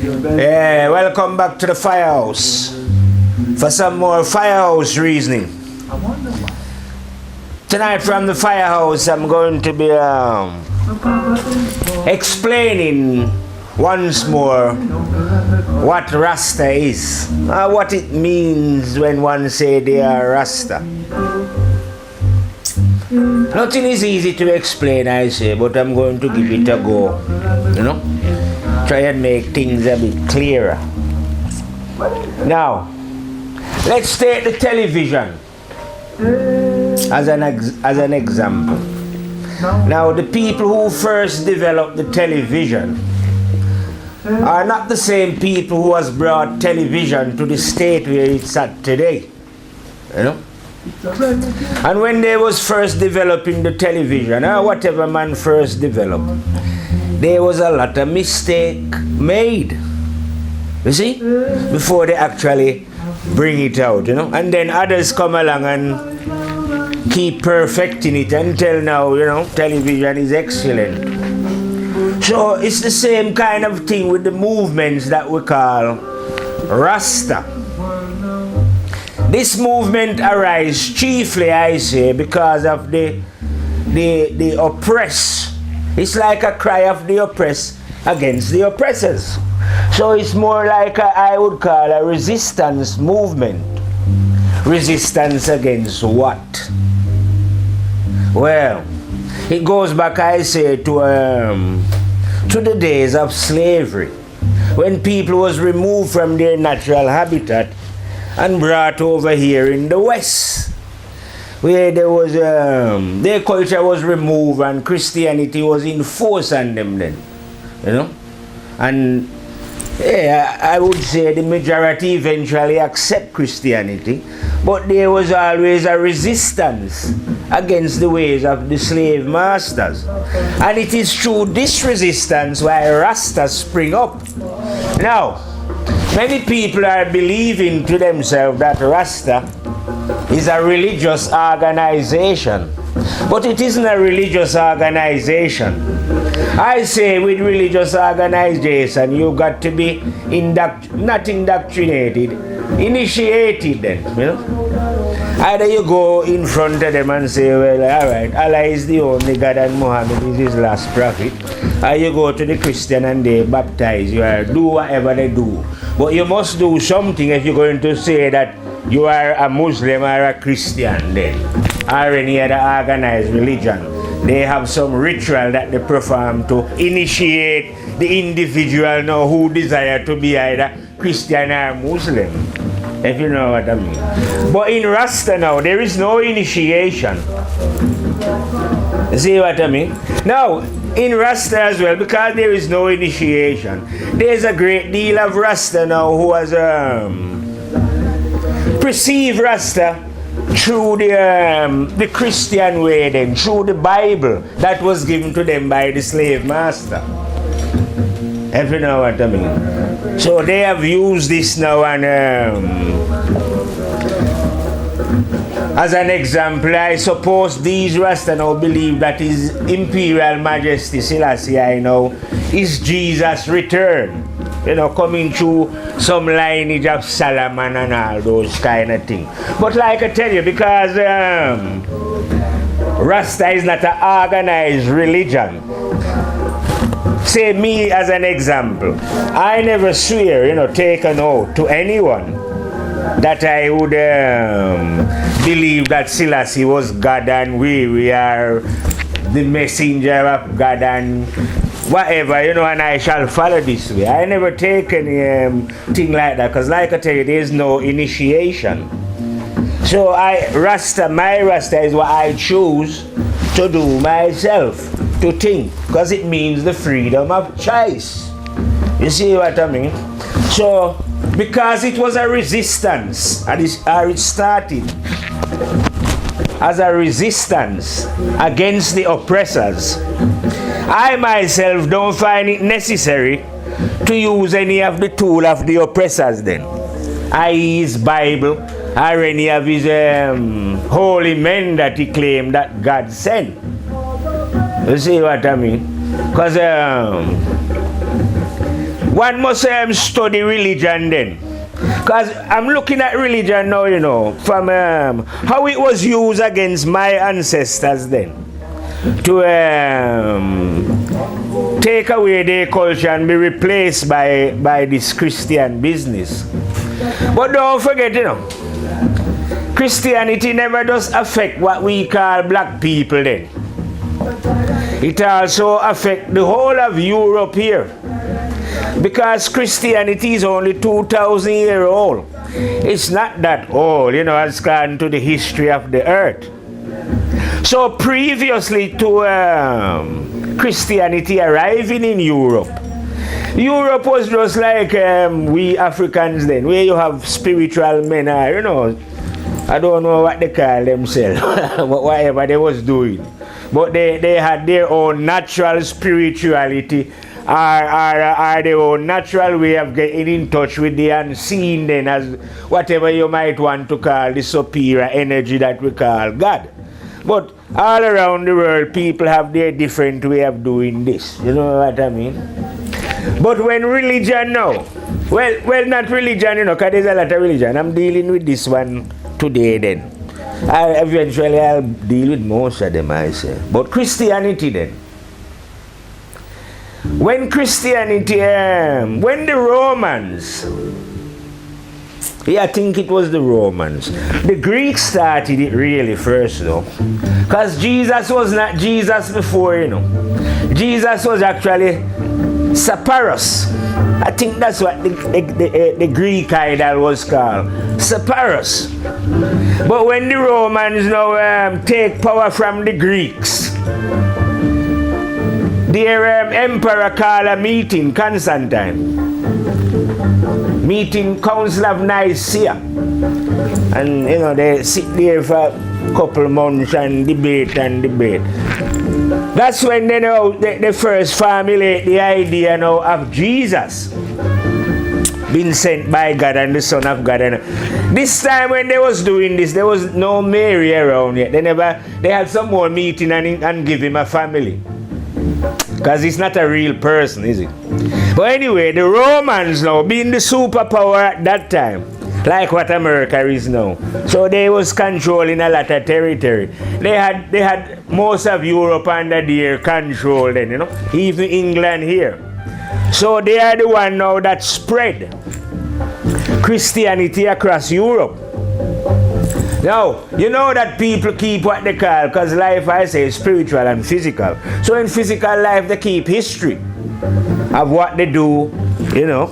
Yeah, welcome back to the firehouse for some more firehouse reasoning. Tonight from the firehouse I'm going to be explaining once more what Rasta is, what it means when one say they are Rasta. Nothing is easy to explain, I say, but I'm going to give it a go, you know, try and make things a bit clearer. Now, let's take the television as an example. Now, the people who first developed the television are not the same people who has brought television to the state where it's at today, you know. And when they was first developing the television, or whatever man first developed, there was a lot of mistake made, you see, before they actually bring it out, you know. And then others come along and keep perfecting it until now, you know, television is excellent. So it's the same kind of thing with the movements that we call Rasta. This movement arises chiefly, I say, because of the oppressed. It's like a cry of the oppressed against the oppressors. So it's more like I would call a resistance movement. Resistance against what? Well, it goes back, I say, to the days of slavery, when people was removed from their natural habitat and brought over here in the West, where there was their culture was removed and Christianity was enforced on them then, you know. And yeah, I would say the majority eventually accept Christianity, but there was always a resistance against the ways of the slave masters. And it is through this resistance why Rastas spring up. Now, many people are believing to themselves that Rasta is a religious organization, but it isn't a religious organization. I say with religious organization, you got to be not indoctrinated, initiated then, you know. Either you go in front of them and say, well, alright, Allah is the only God and Muhammad is his last prophet. Or you go to the Christian and they baptize you or do whatever they do. But you must do something if you're going to say that you are a Muslim or a Christian then, or any other organized religion. They have some ritual that they perform to initiate the individual now who desire to be either Christian or Muslim, if you know what I mean. But in Rasta now, there is no initiation. See what I mean? Now, in Rasta as well, because there is no initiation, there's a great deal of Rasta now who has perceived Rasta through the Christian way then, through the Bible that was given to them by the slave master. If you know what I mean. So they have used this now and as an example, I suppose these Rasta now believe that His Imperial Majesty Selassie I know is Jesus' return. You know, coming through some lineage of Solomon and all those kind of things. But like I tell you, because Rasta is not an organized religion. Say me as an example. I never swear, you know, take an oath to anyone that I would believe that Selassie was God and we are the messenger of God and whatever, you know, and I shall follow this way. I never take any thing like that, because like I tell you, there is no initiation. So my Rasta is what I choose to do myself, to think, because it means the freedom of choice. You see what I mean? So, because it was a resistance, or it started as a resistance against the oppressors, I myself don't find it necessary to use any of the tool of the oppressors then, i.e. his Bible or any of his holy men that he claimed that God sent. You see what I mean? Because one must study religion then. Because I'm looking at religion now, you know, from how it was used against my ancestors then. To take away their culture and be replaced by this Christian business. But don't forget, you know, Christianity never does affect what we call black people then. It also affects the whole of Europe here. Because Christianity is only 2,000 years old. It's not that old, you know, it's gone to the history of the earth. So previously to Christianity arriving in Europe, Europe was just like we Africans then, where you have spiritual men, you know, I don't know what they call themselves, whatever they was doing. But they had their own natural spirituality, or their own natural way of getting in touch with the unseen then, as whatever you might want to call the superior energy that we call God. But all around the world, people have their different way of doing this. You know what I mean? But when religion now, well, not religion, you know, because there's a lot of religion. I'm dealing with this one today then. Eventually I'll deal with most of them, I say. But Christianity then. When Christianity, when the Romans, I think it was the Romans. The Greeks started it really first though. Because Jesus was not Jesus before, you know. Jesus was actually Sepphoris. I think that's what the Greek idol was called. Sepphoris. But when the Romans now take power from the Greeks, their emperor called a meeting, Constantine. Meeting Council of Nicaea. And you know, they sit there for a couple months and debate. That's when they know the first formulate the idea now of Jesus being sent by God and the Son of God. And this time when they was doing this, there was no Mary around yet. They had some more meeting and give him a family. Because he's not a real person, is it? But anyway, the Romans now, being the superpower at that time, like what America is now. So they was controlling a lot of territory. They had most of Europe under their control then, you know, even England here. So they are the one now that spread Christianity across Europe. Now, you know that people keep what they call, because life, I say, is spiritual and physical. So in physical life, they keep history of what they do, you know.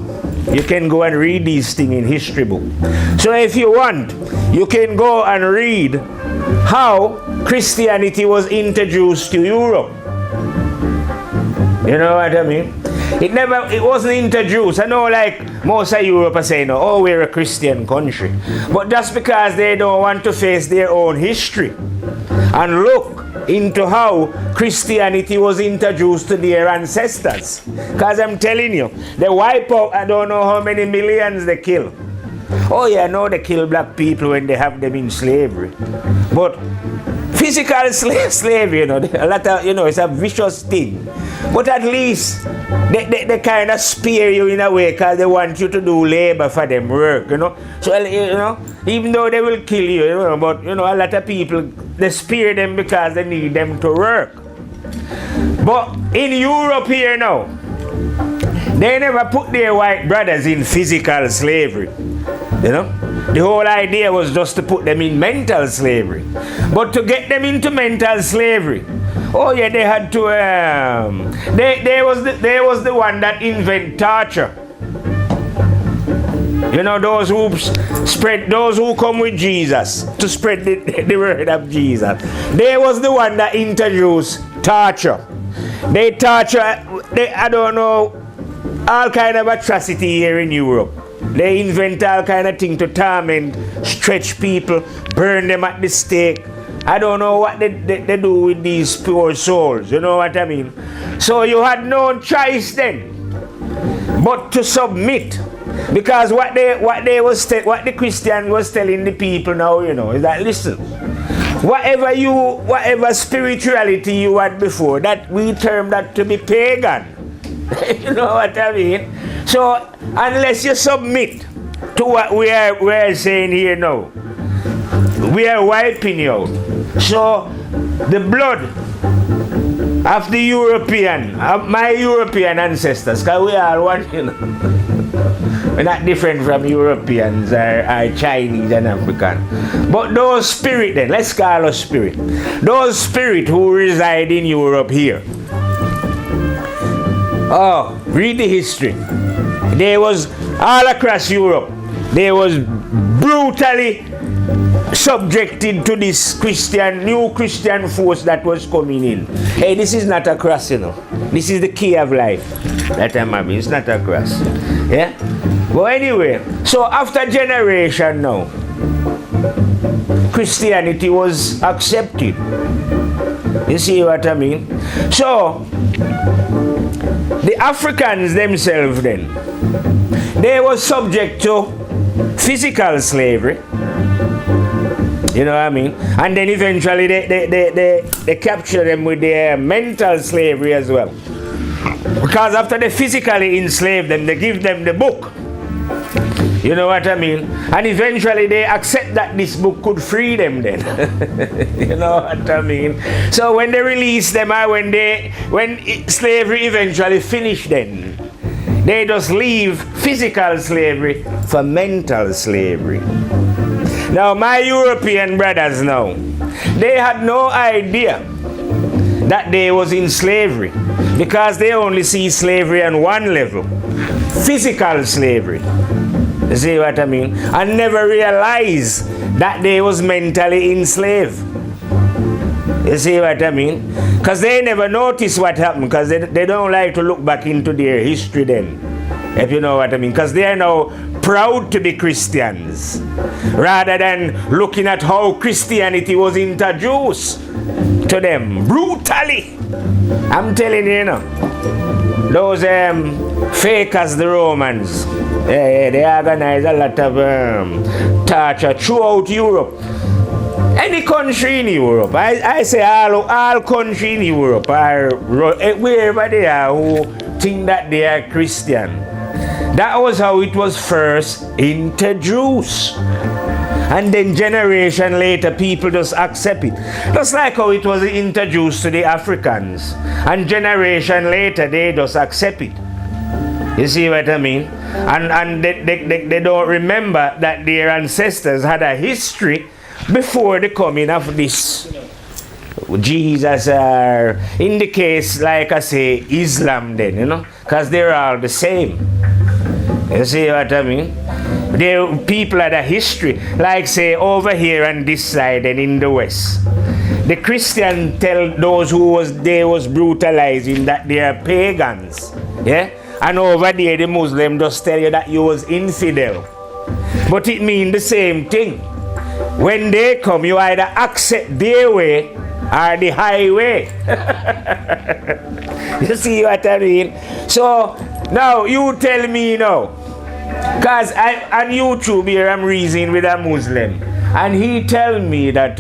You can go and read these things in history book. So if you want, you can go and read how Christianity was introduced to Europe. You know what I mean? It wasn't introduced. I know like most of Europe are saying, oh, we're a Christian country. But that's because they don't want to face their own history and look into how Christianity was introduced to their ancestors. Because I'm telling you, they wipe out, I don't know how many millions they kill. Oh yeah, I know they kill black people when they have them in slavery. But physical slavery, you know, a lot of, you know, it's a vicious thing. But at least they kind of spare you in a way because they want you to do labor for them work, you know. So, you know, even though they will kill you, you know, but, you know, a lot of people, they spare them because they need them to work. But in Europe here now, they never put their white brothers in physical slavery, you know. The whole idea was just to put them in mental slavery. But to get them into mental slavery, oh yeah, they had to, they was the one that invented torture. You know, those who come with Jesus to spread the word of Jesus. They was the one that introduced torture. They torture, I don't know, all kind of atrocity here in Europe. They invent all kind of thing to torment, stretch people, burn them at the stake. I don't know what they do with these poor souls, you know what I mean? So you had no choice then but to submit. Because what the Christian was telling the people now, you know, is that listen, whatever spirituality you had before, that we term that to be pagan. You know what I mean? So unless you submit to what we're saying here now, we are wiping you out. So the blood of the European, of my European ancestors, because we are one, you know. We're not different from Europeans or Chinese and African. But those spirit then, let's call us spirit. Those spirit who reside in Europe here. Oh, read the history. They was all across Europe. They was brutally subjected to this new Christian force that was coming in. Hey, this is not a cross, you know. This is the key of life that I'm having. It's not a cross. Yeah? Well, anyway, so after generation now, Christianity was accepted. You see what I mean? So, the Africans themselves then, they were subject to physical slavery. You know what I mean? And then eventually they capture them with their mental slavery as well. Because after they physically enslave them, they give them the book. You know what I mean? And eventually they accept that this book could free them then. You know what I mean? So when they release them, or when slavery eventually finished then, they just leave physical slavery for mental slavery. Now my European brothers now, they had no idea that they was in slavery, because they only see slavery on one level, physical slavery. You see what I mean? And never realize that they was mentally enslaved. You see what I mean? Because they never notice what happened, because they don't like to look back into their history then, if you know what I mean. Because they are now proud to be Christians, rather than looking at how Christianity was introduced to them brutally. I'm telling you, those fakers, the Romans, they organize a lot of torture throughout Europe. Any country in Europe, I say all country in Europe, are wherever they are who think that they are Christian. That was how it was first introduced. And then generation later, people just accept it. Just like how it was introduced to the Africans. And generation later, they just accept it. You see what I mean? And they don't remember that their ancestors had a history before the coming of this Jesus, or in the case, like I say, Islam then, you know, because they're all the same. You see what I mean? They people had a history, like say over here on this side and in the West. The Christian tell those who was brutalizing that they are pagans. Yeah? And over there the Muslim just tell you that you was infidel. But it means the same thing. When they come, you either accept their way or the highway. You see what I mean? So now you tell me now, because on YouTube here I'm reasoning with a Muslim, and he tell me that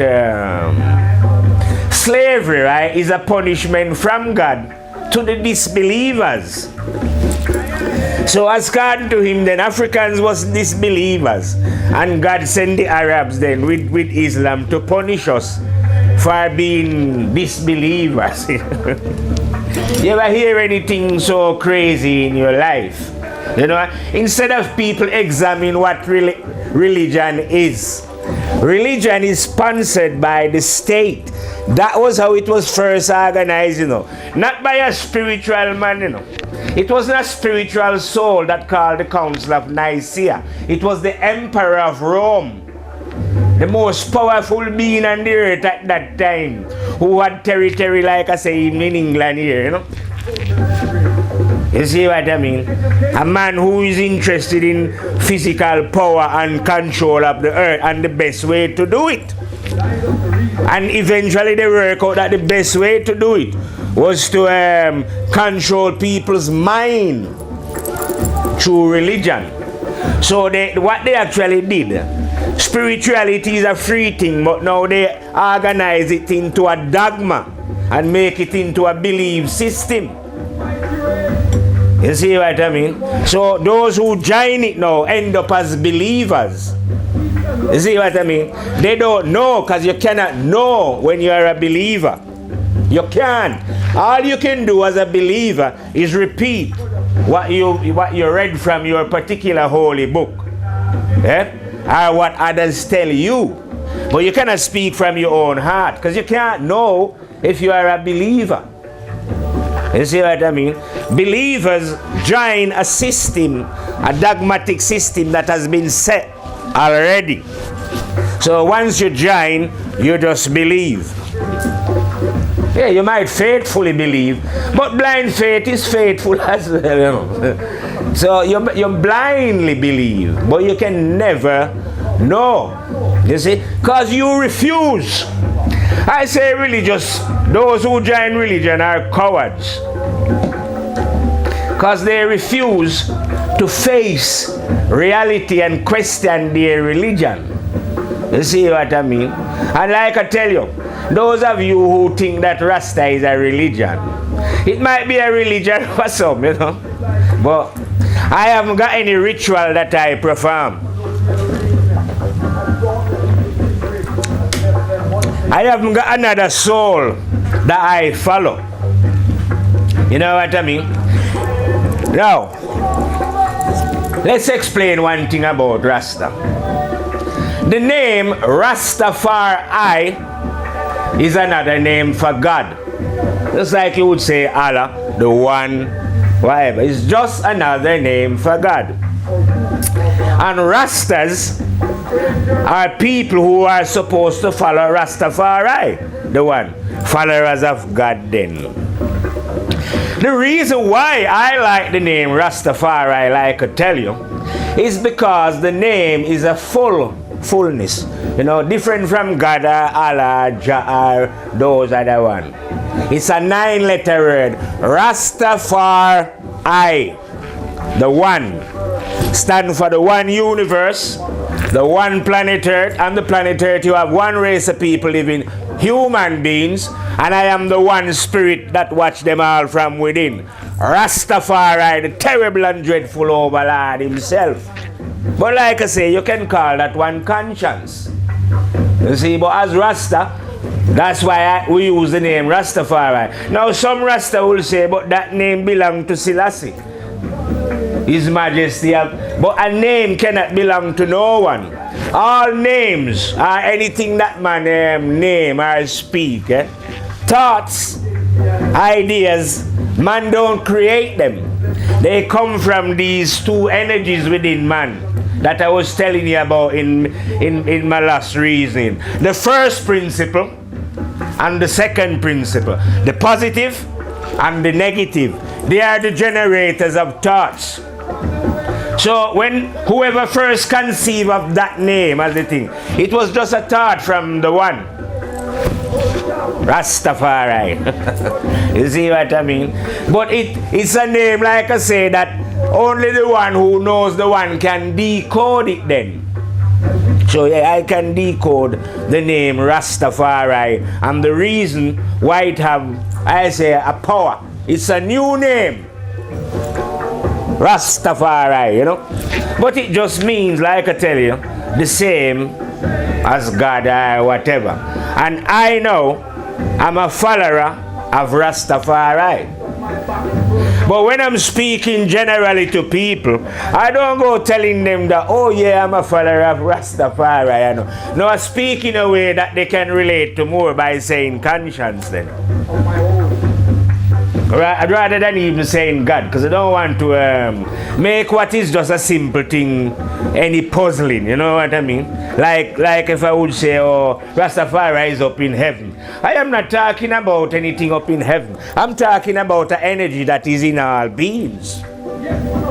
slavery, right, is a punishment from God to the disbelievers. So as according to him, then Africans was disbelievers, and God sent the Arabs then with Islam to punish us for being disbelievers. You ever hear anything so crazy in your life? You know, instead of people examine what religion is sponsored by the state. That was how it was first organized, you know. Not by a spiritual man, you know. It wasn't a spiritual soul that called the Council of Nicaea. It was the Emperor of Rome, the most powerful being on the earth at that time, who had territory, like I say, in England here, you know. You see what I mean? A man who is interested in physical power and control of the earth, and the best way to do it. And eventually they work out that the best way to do it was to control people's mind through religion. So what they actually did, spirituality is a free thing, but now they organize it into a dogma and make it into a belief system. You see what I mean? So those who join it now end up as believers. You see what I mean? They don't know, because you cannot know when you are a believer. You can't. All you can do as a believer is repeat what you read from your particular holy book. Or what others tell you. But you cannot speak from your own heart, because you can't know if you are a believer. You see what I mean? Believers join a system, a dogmatic system that has been set already. So once you join, you just believe. Yeah, you might faithfully believe, but blind faith is faithful as well, you know. So you blindly believe, but you can never know. You see? Because you refuse. I say those who join religion are cowards. Because they refuse to face reality and question their religion. You see what I mean? And like I tell you, those of you who think that Rasta is a religion, it might be a religion for some, you know. But I haven't got any ritual that I perform. I haven't got another soul that I follow. You know what I mean? Now, let's explain one thing about Rasta. The name Rastafari is another name for God. Just like you would say Allah, the one, whatever. It's just another name for God. And Rastas are people who are supposed to follow Rastafari, the one. Followers of God then. The reason why I like the name Rastafari, like I tell you, is because the name is a fullness. You know, different from God or Allah, Jah or those other one. It's a 9-letter word. Rastafari, the one. Stand for the one universe, the one planet Earth. On the planet Earth you have one race of people living, human beings, and I am the one spirit that watch them all from within. Rastafari, the terrible and dreadful overlord himself. But like I say, you can call that one conscience. You see, but as Rasta, that's why we use the name Rastafari. Now some Rasta will say, but that name belongs to Selassie, His Majesty. But a name cannot belong to no one. All names are anything that man name or speak. Thoughts, ideas, man don't create them. They come from these two energies within man that I was telling you about in my last reasoning. The first principle and the second principle. The positive and the negative. They are the generators of thoughts. So when whoever first conceived of that name as the thing, it was just a thought from the one. Rastafari. You see what I mean? But it's a name, like I say, that only the one who knows the one can decode it then. So yeah, I can decode the name Rastafari, and the reason why it have, I say, a power. It's a new name. Rastafari, you know. But it just means, like I tell you, the same as God or whatever. And I know I'm a follower of Rastafari. But when I'm speaking generally to people, I don't go telling them that, oh yeah, I'm a follower of Rastafari. You know. No, I speak in a way that they can relate to more by saying conscience then. I'd rather than even saying God, because I don't want to make what is just a simple thing any puzzling, you know what I mean? Like if I would say, oh, Rastafari is up in heaven. I am not talking about anything up in heaven. I'm talking about the energy that is in all beings.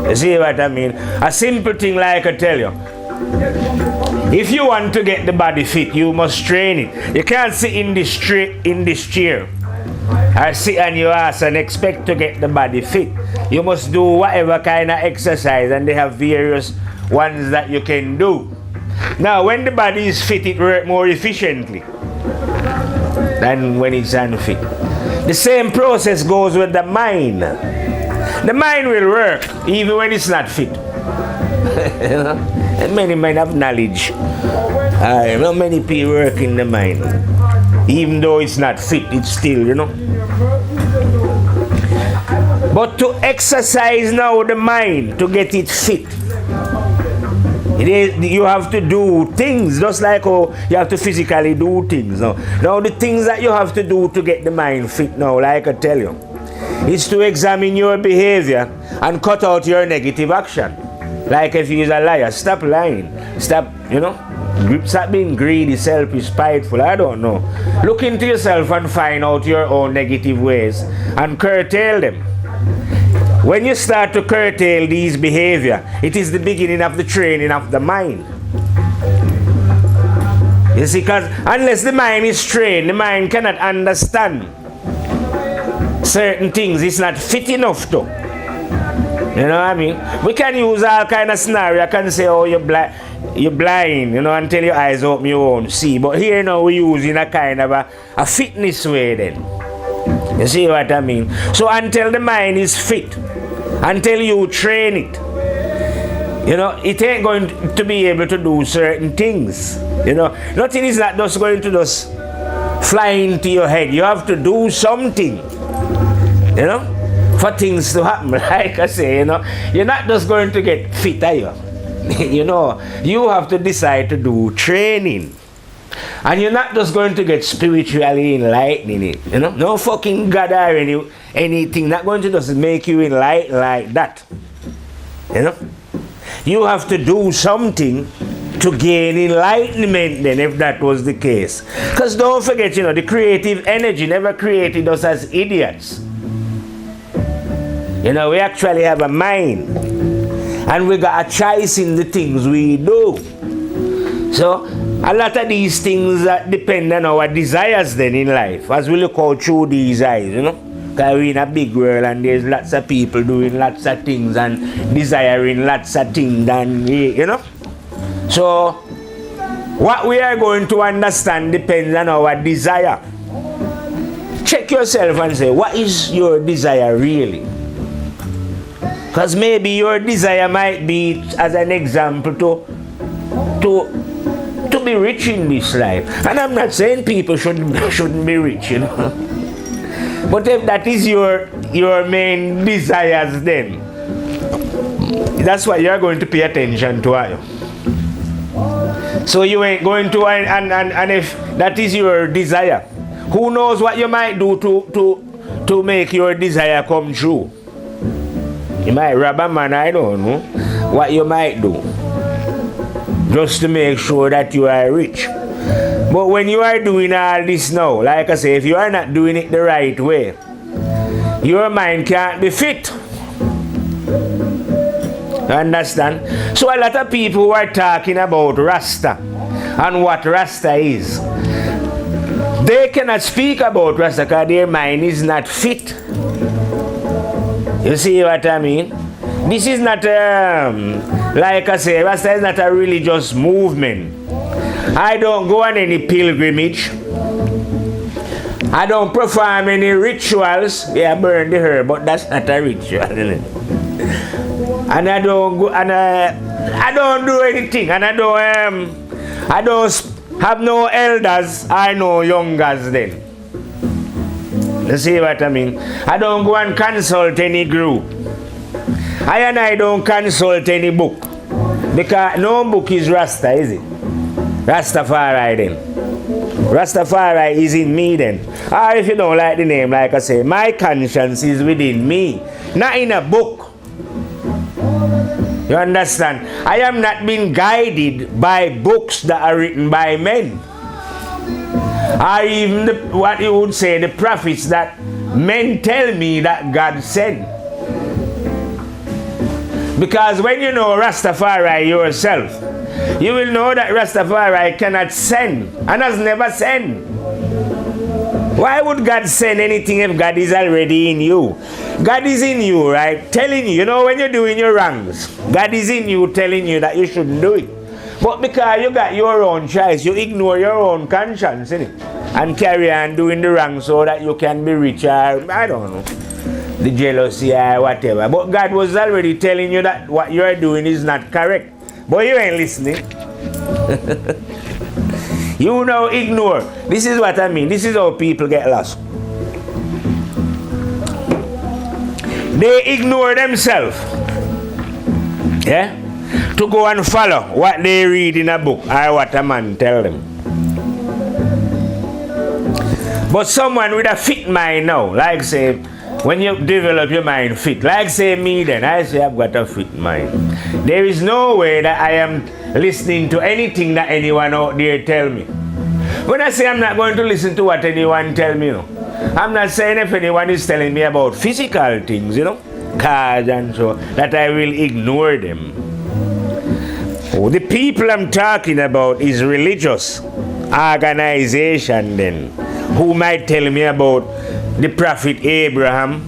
You see what I mean? A simple thing, like I tell you. If you want to get the body fit, you must train it. You can't sit in this chair or sit on your ass and expect to get the body fit. You must do whatever kind of exercise, and they have various ones that you can do. Now when the body is fit, it works more efficiently than when it's unfit. The same process goes with the mind. The mind will work even when it's not fit. You know? And many men have knowledge. Not many people work in the mind. Even though it's not fit, it's still, you know. But to exercise now the mind to get it fit, you have to do things just like how you have to physically do things. Now the things that you have to do to get the mind fit now, like I tell you, is to examine your behavior and cut out your negative action. Like if you're a liar, stop lying. Stop, you know, stop being greedy, selfish, spiteful, I don't know. Look into yourself and find out your own negative ways and curtail them. When you start to curtail these behavior, it is the beginning of the training of the mind. You see, because unless the mind is trained, the mind cannot understand certain things. It's not fit enough to. You know what I mean? We can use all kind of scenario. I can say, oh, you're blind, you know, until your eyes open, you won't see. But here now we're using a kind of a fitness way then. You see what I mean? So until the mind is fit, until you train it, you know, it ain't going to be able to do certain things. You know, nothing is not just going to just fly into your head. You have to do something, you know, for things to happen. Like I say, you know, you're not just going to get fit, are you? You know, you have to decide to do training. And you're not just going to get spiritually enlightening it, you know. No fucking God or anything not going to just make you enlightened like that. You know. You have to do something to gain enlightenment then, if that was the case. Because don't forget, you know, the creative energy never created us as idiots. You know, we actually have a mind. And we got a choice in the things we do. So a lot of these things depend on our desires then in life, as we look out through these eyes, you know. Because we're in a big world and there's lots of people doing lots of things and desiring lots of things, and you know. So what we are going to understand depends on our desire. Check yourself and say, what is your desire really? Because maybe your desire might be, as an example, to be rich in this life. And I'm not saying people shouldn't be rich, you know. But if that is your main desires, then that's why you're going to pay attention to it. So you ain't going to, and if that is your desire, who knows what you might do to make your desire come true. You might rob a man, I don't know what you might do, just to make sure that you are rich. But when you are doing all this now, like I say, if you are not doing it the right way, your mind can't be fit. Understand? So a lot of people who are talking about Rasta and what Rasta is, they cannot speak about Rasta because their mind is not fit. You see what I mean? This is not, like I say, Rasta is not a religious movement. I don't go on any pilgrimage. I don't perform any rituals. Yeah, I burn the herb, but that's not a ritual, isn't it? And I don't go, and I don't do anything, and I don't have no elders or no youngers then. You see what I mean? I don't go and consult any group. I don't consult any book. Because no book is Rasta, is it? Rastafari then. Rastafari is in me then. Or if you don't like the name, like I say, my conscience is within me. Not in a book. You understand? I am not being guided by books that are written by men. Or even what you would say, the prophets that men tell me that God sent. Because when you know Rastafari yourself, you will know that Rastafari cannot send and has never sent. Why would God send anything if God is already in you? God is in you, right? Telling you, you know, when you're doing your wrongs, God is in you telling you that you shouldn't do it. But because you got your own choice, you ignore your own conscience, innit? And carry on doing the wrong so that you can be rich, or I don't know. the jealousy or whatever. But God was already telling you that what you are doing is not correct. But you ain't listening. You now ignore. This is what I mean. This is how people get lost. They ignore themselves. Yeah? To go and follow what they read in a book or what a man tell them. But someone with a fit mind now, like say, when you develop your mind fit, like say me then, I say I've got a fit mind. There is no way that I am listening to anything that anyone out there tell me. When I say I'm not going to listen to what anyone tell me, I'm not saying if anyone is telling me about physical things, cars and so, that I will ignore them. Oh, the people I'm talking about is religious organization then, who might tell me about the prophet Abraham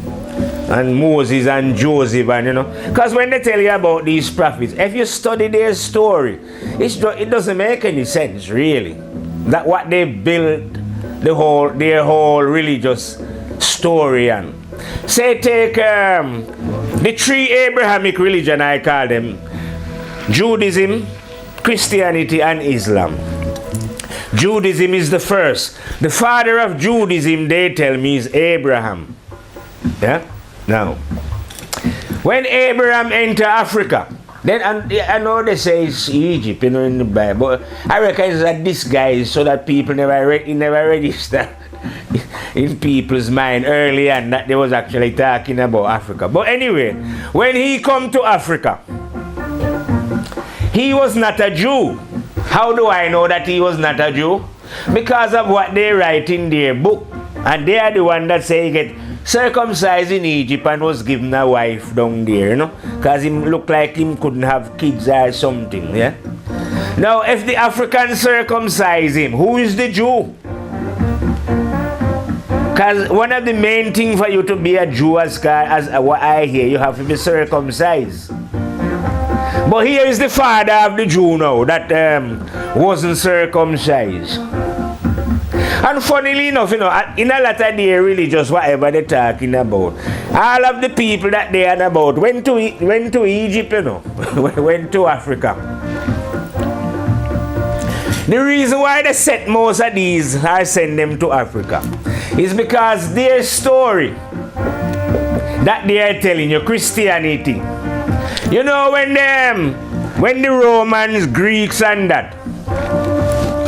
and Moses and Joseph and because when they tell you about these prophets, if you study their story, it doesn't make any sense really. That what they built their whole religious story on. Say take the three Abrahamic religion, I call them Judaism, Christianity and Islam. Judaism is the first. The father of Judaism, they tell me, is Abraham. Yeah? Now, when Abraham entered Africa, then I know they say it's Egypt, in the Bible. I reckon it's that this guy is so that people never register in people's mind early on that they was actually talking about Africa. But anyway, when he come to Africa, he was not a Jew. How do I know that he was not a Jew? Because of what they write in their book. And they are the one that say he get circumcised in Egypt and was given a wife down there, because he looked like him couldn't have kids or something, yeah? Now, if the Africans circumcise him, who is the Jew? Because one of the main things for you to be a Jew, as what I hear, you have to be circumcised. But here is the father of the Jew now that wasn't circumcised. And funnily enough, in a lot of their religious, whatever they're talking about, all of the people that they are about went to Egypt, went to Africa. The reason why they set most of these or send them to Africa is because their story that they are telling you, Christianity. When the Romans, Greeks and that,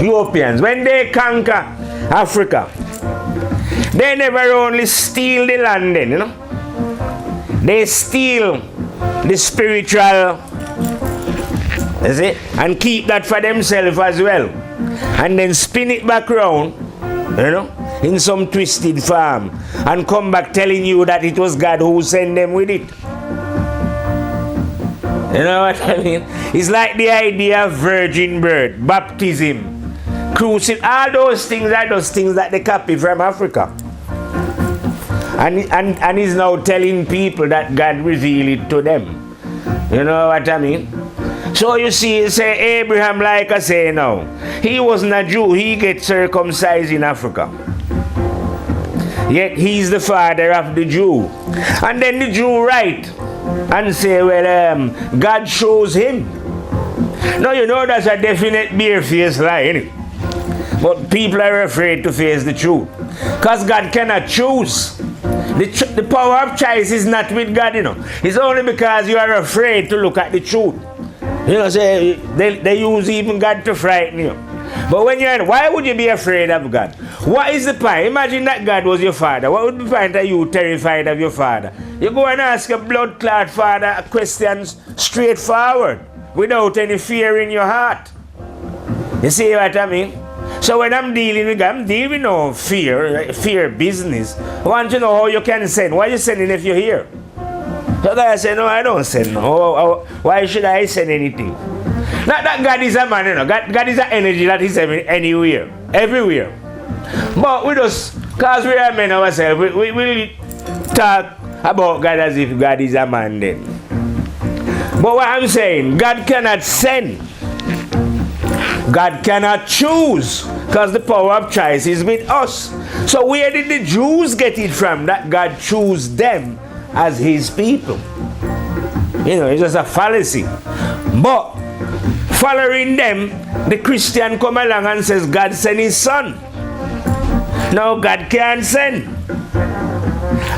Europeans, when they conquer Africa, they never only steal the land then, they steal the spiritual, and keep that for themselves as well, and then spin it back around, in some twisted form, and come back telling you that it was God who sent them with it. You know what I mean? It's like the idea of virgin birth, baptism, all those things are those things that they copy from Africa. And he's now telling people that God revealed it to them. You know what I mean? So you see, say Abraham, like I say now, he wasn't a Jew, he gets circumcised in Africa. Yet he's the father of the Jew. And then the Jew write and say, well, God chose him. Now that's a definite bare-faced lie, isn't it? But people are afraid to face the truth. Because God cannot choose. The power of choice is not with God, It's only because you are afraid to look at the truth. Say they use even God to frighten you. But why would you be afraid of God? What is the point? Imagine that God was your father. What would be the point of you terrified of your father? You go and ask your blood clot father questions straightforward, without any fear in your heart. You see what I mean? So when I'm dealing with God, I'm dealing with no fear business. I want to know how you can send. Why are you sending if you're here? So God say, no, I don't send. Why should I send anything? Not that God is a man, God is an energy that is anywhere, everywhere. But we just, because we are men ourselves, we will talk about God as if God is a man then. But what I'm saying, God cannot send. God cannot choose, because the power of choice is with us. So where did the Jews get it from that God chose them as his people. You know, it's just a fallacy. But following them, the Christian come along and says God sent his son. Now God can't send.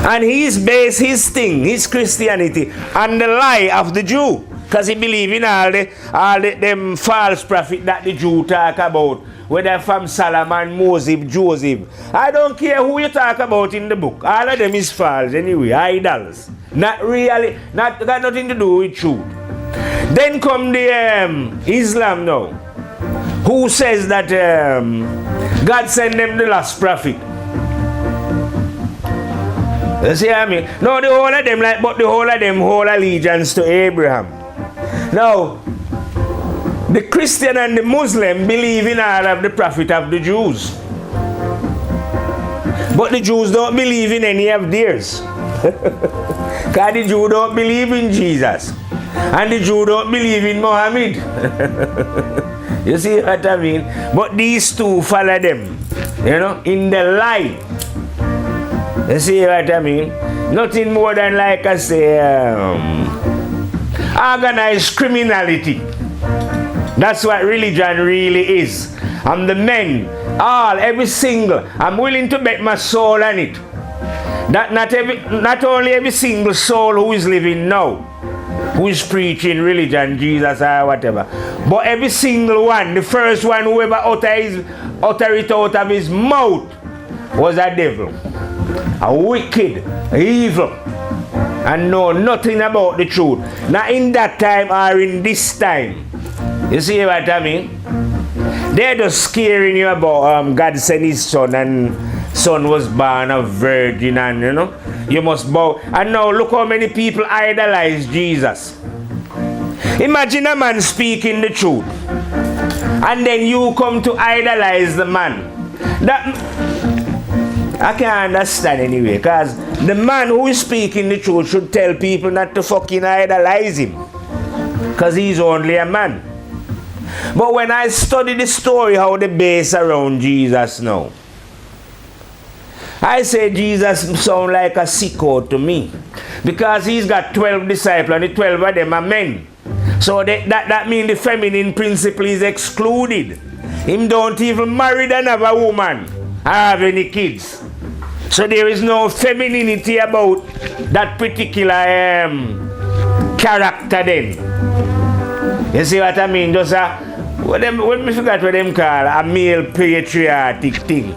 And he's based his thing, his Christianity, on the lie of the Jew. Because he believes in all them false prophet that the Jew talk about. Whether from Solomon, Moses, Joseph. I don't care who you talk about in the book. All of them is false anyway, idols. Not really, got nothing to do with truth. Then come the Islam now, who says that God sent them the last prophet. You see what I mean? No, the whole of them but the whole of them hold allegiance to Abraham. Now, the Christian and the Muslim believe in all of the prophet of the Jews. But the Jews don't believe in any of theirs. Because the Jew don't believe in Jesus. And the Jew don't believe in Muhammad. You see what I mean? But these two follow them, you know, in the lie. You see what I mean? Nothing more than, like I say, organized criminality. That's what religion really is. And the men, every single, I'm willing to bet my soul on it. That not only every single soul who is living now, who is preaching religion, Jesus or whatever, but every single one, the first one whoever utter it out of his mouth was a devil, a wicked, evil, and know nothing about the truth. Not in that time or in this time. You see what I mean? They're just scaring you about God sent his son and son was born a virgin and you know, you must bow. And now look how many people idolize Jesus. Imagine a man speaking the truth and then you come to idolize the man. That I can't understand anyway, because the man who is speaking the truth should tell people not to fucking idolize him, because he's only a man. But when I study the story how they base around Jesus now, I say Jesus sound like a sicko to me, because he's got 12 disciples and the 12 of them are men. So that means the feminine principle is excluded. Him don't even marry another woman or have any kids. So there is no femininity about that particular character then. You see what I mean? Just when we forgot what them call a male patriotic thing.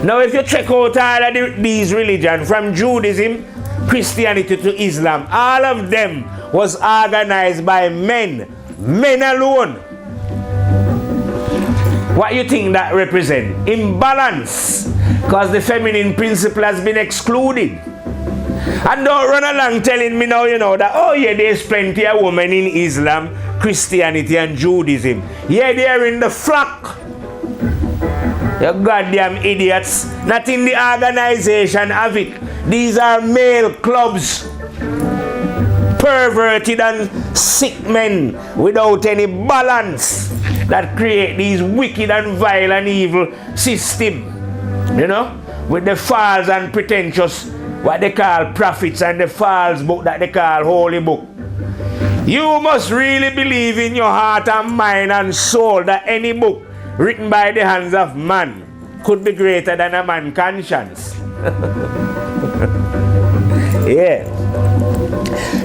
Now if you check out all of these religions, from Judaism, Christianity to Islam, all of them was organized by men alone. What you think that represent? Imbalance, because the feminine principle has been excluded. And don't run along telling me now, you know, that, oh yeah, there's plenty of women in Islam, Christianity and Judaism. Yeah, they're in the flock. You goddamn idiots. Not in the organization of it. These are male clubs. Perverted and sick men without any balance that create these wicked and vile and evil system. You know? With the false and pretentious, what they call prophets, and the false book that they call holy book. You must really believe in your heart and mind and soul that any book written by the hands of man could be greater than a man's conscience. Yeah.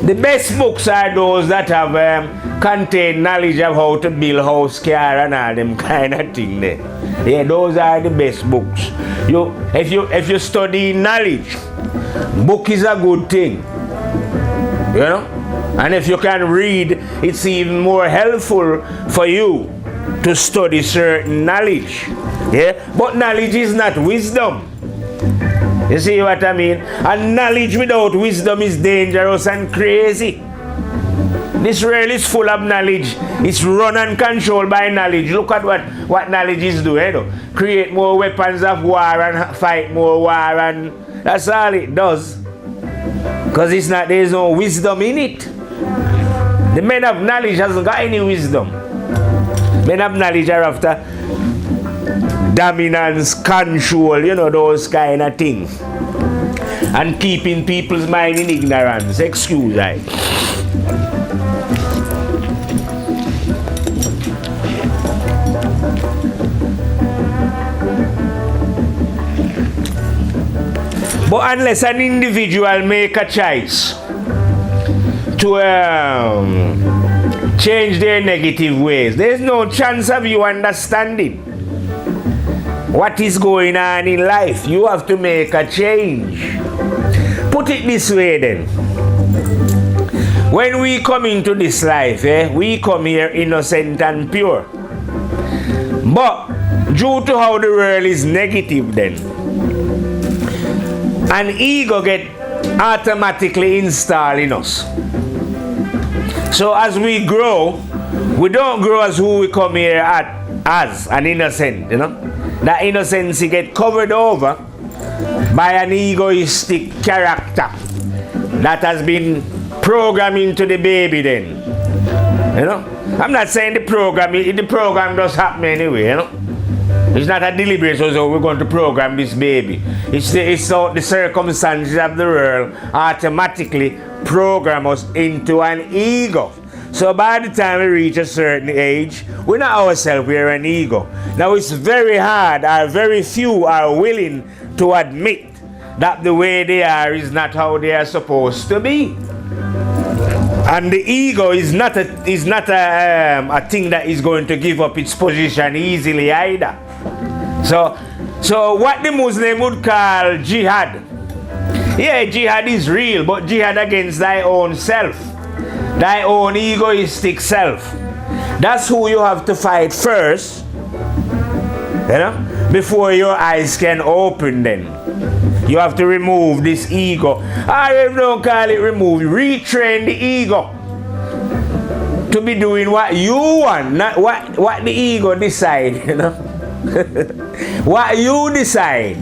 The best books are those that have contain knowledge of how to build house, car, and all them kind of thing there. Yeah, those are the best books. If you study knowledge, book is a good thing. You know? And if you can read, it's even more helpful for you to study certain knowledge. Yeah? But knowledge is not wisdom. You see what I mean? And knowledge without wisdom is dangerous and crazy. This world is full of knowledge. It's run and controlled by knowledge. Look at what knowledge is doing. Create more weapons of war and fight more war, and that's all it does. Because there's no wisdom in it. The men of knowledge hasn't got any wisdom. Men of knowledge are after dominance, control, you know, those kind of things. and keeping people's mind in ignorance. Excuse I. But unless an individual make a choice to change their negative ways, there's no chance of you understanding what is going on in life. You have to make a change. Put it this way then. When we come into this life, we come here innocent and pure. But due to how the world is negative then, an ego get automatically installed in us. So as we grow, we don't grow as who we come here as an innocent, you know. That innocence get covered over by an egoistic character that has been programmed into the baby then. You know? I'm not saying the program does happen anyway, you know. It's not a deliberate, so we're going to program this baby. It's the circumstances of the world automatically program us into an ego. So by the time we reach a certain age, we're not ourselves, we're an ego. Now it's very hard, or very few are willing to admit that the way they are is not how they are supposed to be. And the ego is not a thing that is going to give up its position easily either. So what the Muslim would call jihad. Yeah, jihad is real, but jihad against thy own self. Thy own egoistic self. That's who you have to fight first, you know, before your eyes can open then. You have to remove this ego. I don't call it remove, retrain the ego to be doing what you want, not what the ego decide, you know. What you decide,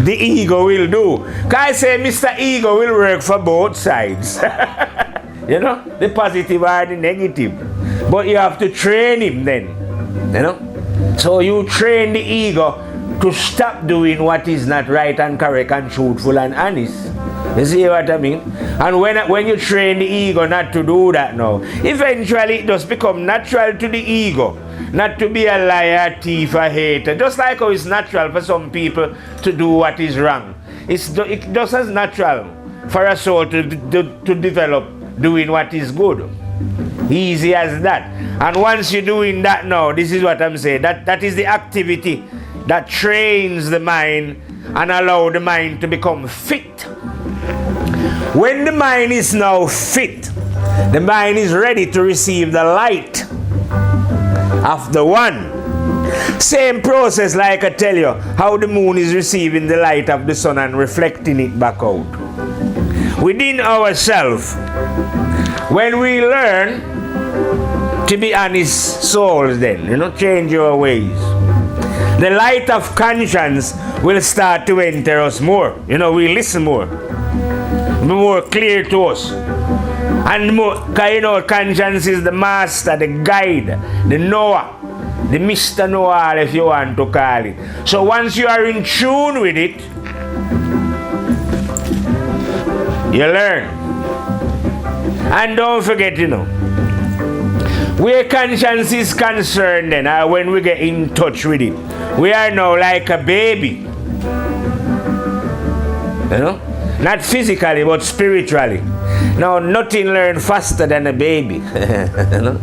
the ego will do. Because I say Mr. Ego will work for both sides. You know, the positive or the negative. But you have to train him then, you know. So you train the ego to stop doing what is not right and correct and truthful and honest. You see what I mean? And when you train the ego not to do that now, eventually it does become natural to the ego not to be a liar, thief, or hater. Just like how it's natural for some people to do what is wrong. It's just as natural for a soul to develop doing what is good. Easy as that. And once you're doing that now, this is what I'm saying, that is the activity that trains the mind and allow the mind to become fit. When the mind is now fit, the mind is ready to receive the light of the one. Same process like I tell you, how the moon is receiving the light of the sun and reflecting it back out. Within ourselves, when we learn to be honest souls then, you know, change our ways, the light of conscience will start to enter us more. You know, we listen more. Be more clear to us. And more, because you know, conscience is the master, the guide, the knower, the Mr. Knower, if you want to call it. So once you are in tune with it, you learn. And don't forget, you know, where conscience is concerned then, when we get in touch with it, we are now like a baby. You know? Not physically, but spiritually. Now, nothing learns faster than a baby. You know?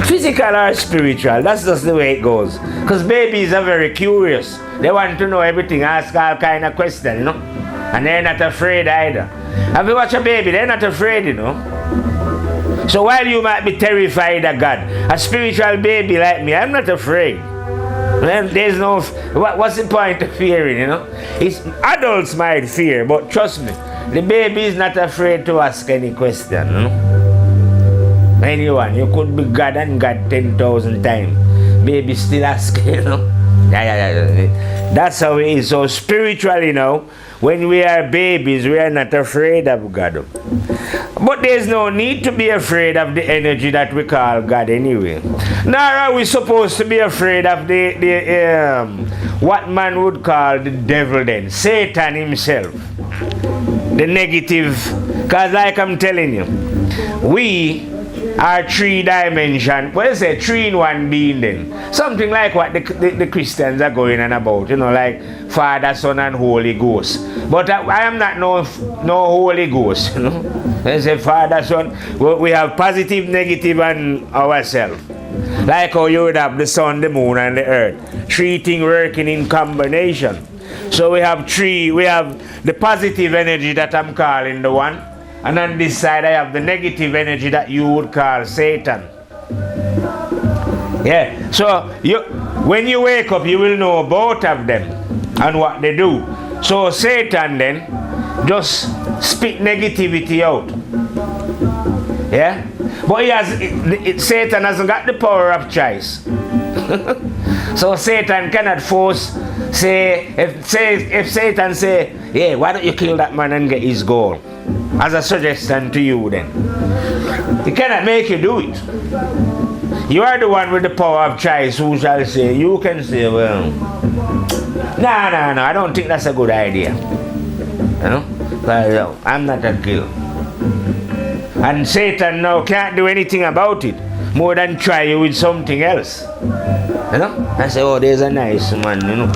Physical or spiritual, that's just the way it goes. Because babies are very curious. They want to know everything, ask all kind of questions, you know. And they're not afraid either. Have you watched a baby? They're not afraid, you know. So while you might be terrified of God, a spiritual baby like me, I'm not afraid. There's no, what's the point of fearing, you know? Adults might fear, but trust me, the baby is not afraid to ask any question, you know? Anyone, you could be God and God 10,000 times. Baby still ask, you know? That's how it is. So spiritually now, when we are babies, we are not afraid of God. But there's no need to be afraid of the energy that we call God anyway. Nor are we supposed to be afraid of the what man would call the devil then, Satan himself. the negative, because like I'm telling you, we are 3-dimension, well, you say 3-in-1 being then. Something like what the Christians are going on about, you know, like Father, Son, and Holy Ghost. But I am not no Holy Ghost, you know. They say Father, Son, we have positive, negative, and ourselves. Like how you would have the sun, the moon, and the earth. 3 things working in combination. So we have the positive energy that I'm calling the one. And on this side I have the negative energy that you would call Satan. Yeah. So when you wake up, you will know both of them and what they do. So Satan then just spit negativity out. Yeah? But Satan hasn't got the power of choice. So Satan cannot force, if Satan say, yeah, why don't you kill that man and get his goal? As a suggestion to you then. He cannot make you do it. You are the one with the power of choice who shall say, you can say, well, no, I don't think that's a good idea. You know? But I'm not a kill. And Satan now can't do anything about it more than try you with something else. You know? I say, oh, there's a nice man, you know.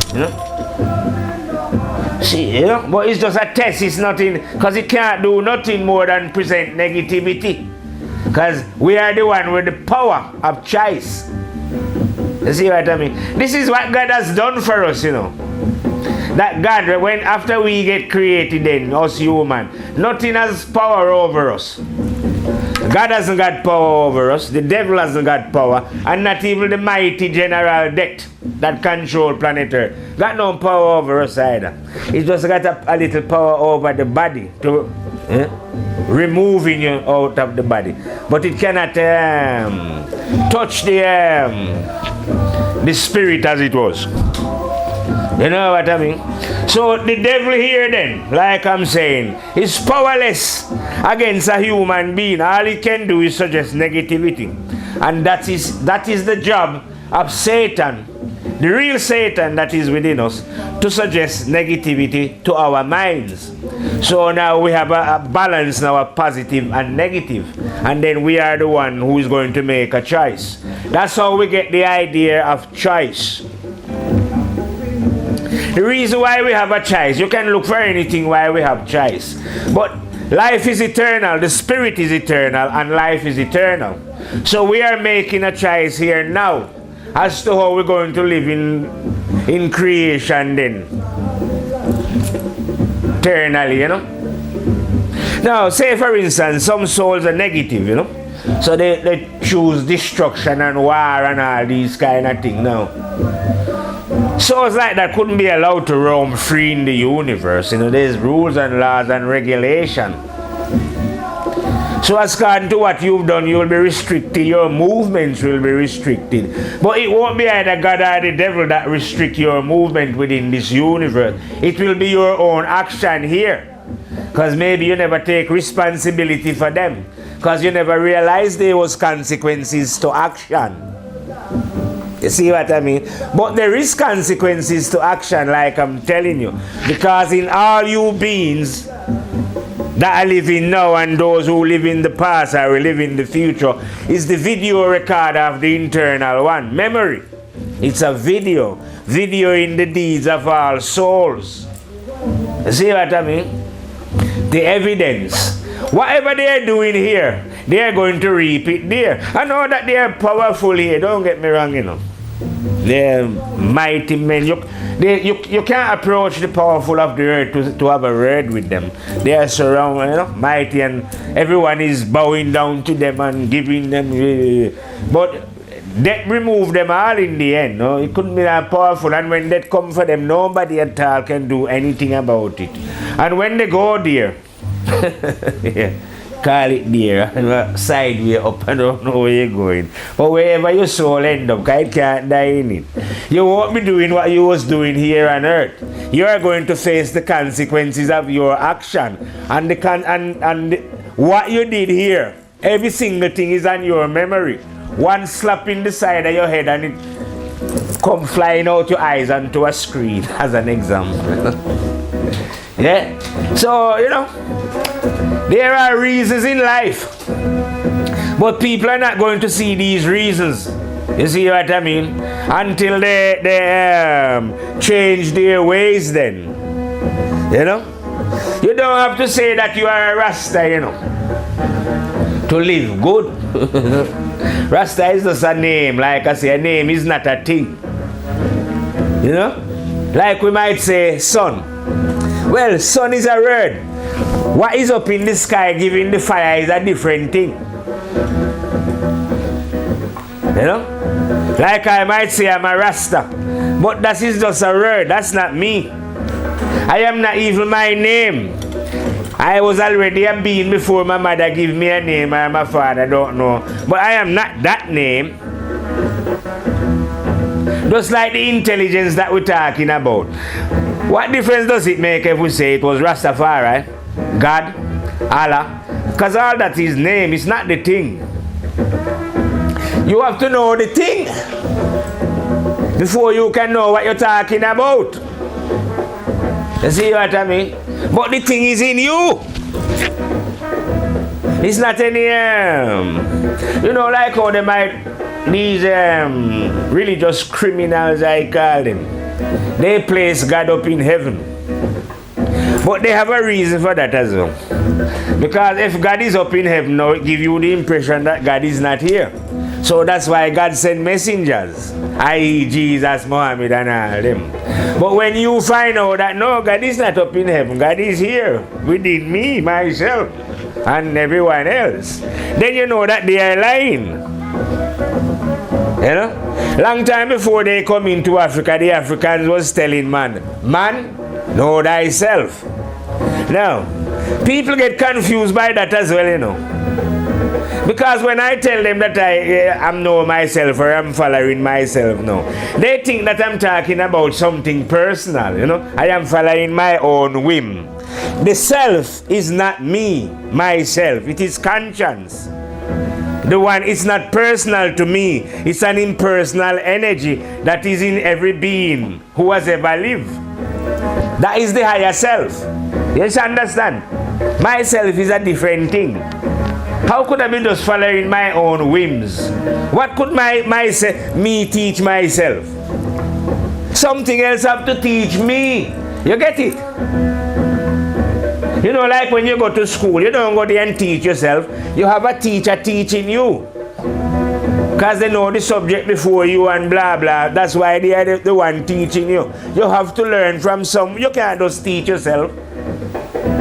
See, you know, but it's just a test, it's nothing, because it can't do nothing more than present negativity. Because we are the one with the power of choice. You see what I mean? This is what God has done for us, you know. That God, when after we get created then, us human, nothing has power over us. God hasn't got power over us, the devil hasn't got power, and not even the mighty general death that control planet Earth. Got no power over us either. It's just got a little power over the body to removing you out of the body. But it cannot touch the spirit as it was. You know what I mean? So the devil here then, like I'm saying, is powerless against a human being. All it can do is suggest negativity. And that is the job of Satan, the real Satan that is within us, to suggest negativity to our minds. So now we have a balance now of positive and negative. And then we are the one who is going to make a choice. That's how we get the idea of choice. The reason why we have a choice, you can look for anything why we have choice. But life is eternal, the spirit is eternal, and life is eternal. So we are making a choice here now as to how we're going to live in creation then. Eternally, you know. Now, say for instance, some souls are negative, you know. So they choose destruction and war and all these kind of things now. Souls like that couldn't be allowed to roam free in the universe. You know, there's rules and laws and regulation. So as according to what you've done, you'll be restricted. Your movements will be restricted. But it won't be either God or the devil that restrict your movement within this universe. It will be your own action here. Because maybe you never take responsibility for them. Because you never realized there was consequences to action. You see what I mean? But there is consequences to action, like I'm telling you. Because in all you beings that are living now and those who live in the past or will live in the future is the video record of the internal one. Memory. It's a video. Video in the deeds of all souls. You see what I mean? The evidence. Whatever they are doing here, they are going to reap it there. I know that they are powerful here, don't get me wrong, you know. They're mighty men. You can't approach the powerful of the earth to have a word with them. They are surrounded, you know, mighty, and everyone is bowing down to them and giving them. But death removed them all in the end. No? It couldn't be that powerful, and when death comes for them, nobody at all can do anything about it. And when they go there, yeah, call it there, sideway up and don't know where you're going. But wherever your soul end up, it can't die in it. You won't be doing what you was doing here on earth. You are going to face the consequences of your action. And what you did here, every single thing is on your memory. One slap in the side of your head and it come flying out your eyes onto a screen, as an example. Yeah? So, you know, there are reasons in life. But people are not going to see these reasons. You see what I mean? Until they change their ways then. You know? You don't have to say that you are a Rasta, you know, to live good. Rasta is just a name. Like I say, a name is not a thing. You know? Like we might say sun. Well, sun is a word. What is up in the sky giving the fire is a different thing. You know? Like I might say I'm a Rasta. But that is just a word. That's not me. I am not even my name. I was already a being before my mother gave me a name or my father, don't know. But I am not that name. Just like the intelligence that we're talking about. What difference does it make if we say it was Rastafari, God, Allah? Because all that is name, it's not the thing. You have to know the thing before you can know what you're talking about. You see what I mean? But the thing is in you. It's not any, you know, like how they might, these religious criminals, I call them, they place God up in heaven. But they have a reason for that as well. Because if God is up in heaven, now it gives you the impression that God is not here. So that's why God sent messengers, i.e. Jesus, Muhammad and all them. But when you find out that no, God is not up in heaven, God is here within me, myself, and everyone else, then you know that they are lying. You know? Long time before they come into Africa, the Africans was telling man, know thyself. Now, people get confused by that as well, you know. Because when I tell them that I'm know myself or I'm following myself now, they think that I'm talking about something personal, you know. I am following my own whim. The self is not me, myself. It is conscience. The one, it's not personal to me. It's an impersonal energy that is in every being who has ever lived. That is the higher self. You understand? Myself is a different thing. How could I be just following my own whims? What could me teach myself? Something else have to teach me. You get it? You know, like when you go to school, you don't go there and teach yourself. You have a teacher teaching you. Because they know the subject before you and blah blah. That's why they are the one teaching you. You have to learn from some. You can't just teach yourself.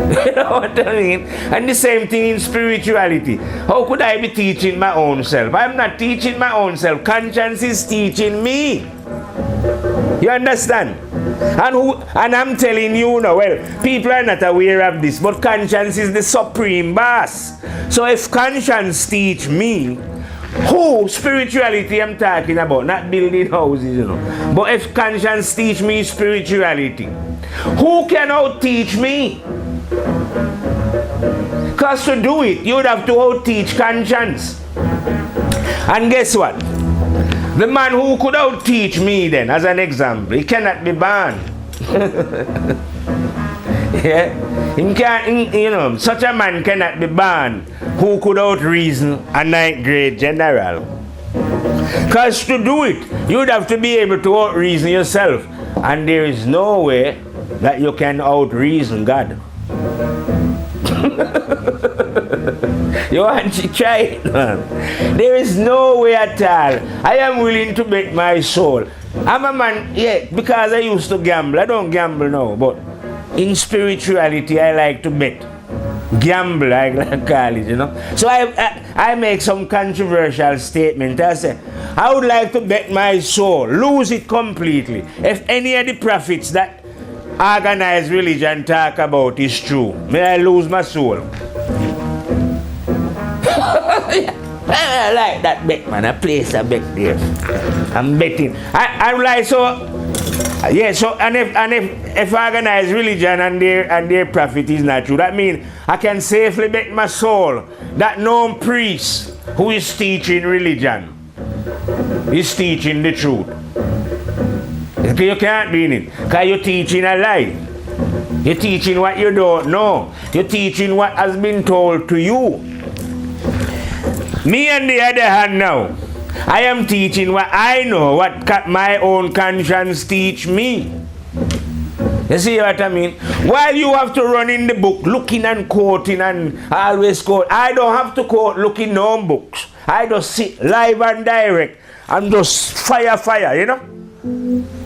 You know what I mean? And the same thing in spirituality. How could I be teaching my own self? I'm not teaching my own self. Conscience is teaching me. You understand? And I'm telling you now, well, people are not aware of this, but conscience is the supreme boss. So if conscience teach me, who spirituality I'm talking about, not building houses, you know. But if conscience teach me spirituality, who can out teach me? Because to do it, you would have to out-teach conscience. And guess what? The man who could out-teach me then, as an example, he cannot be banned. Yeah? He can't, you know, such a man cannot be banned who could out-reason a 9th grade general. Because to do it, you would have to be able to out-reason yourself. And there is no way that you can out-reason God. You want to try it, man? There is no way at all. I am willing to bet my soul. I'm a man, yeah, because I used to gamble. I don't gamble now, but in spirituality, I like to bet. Gamble, I call it, you know. So I make some controversial statement. I say, I would like to bet my soul, lose it completely. If any of the prophets that organized religion talk about is true, may I lose my soul? I like that bet, man. I place a bet there. I'm betting. I'm like, so yeah, so and if organized religion and their prophet is not true, that means I can safely bet my soul that no priest who is teaching religion is teaching the truth. You can't be in it, because you're teaching a lie. You're teaching what you don't know. You're teaching what has been told to you. Me on the other hand now, I am teaching what I know, what my own conscience teach me. You see what I mean? While you have to run in the book looking and quoting and always quote, I don't have to quote looking no books. I just sit live and direct and just fire, you know?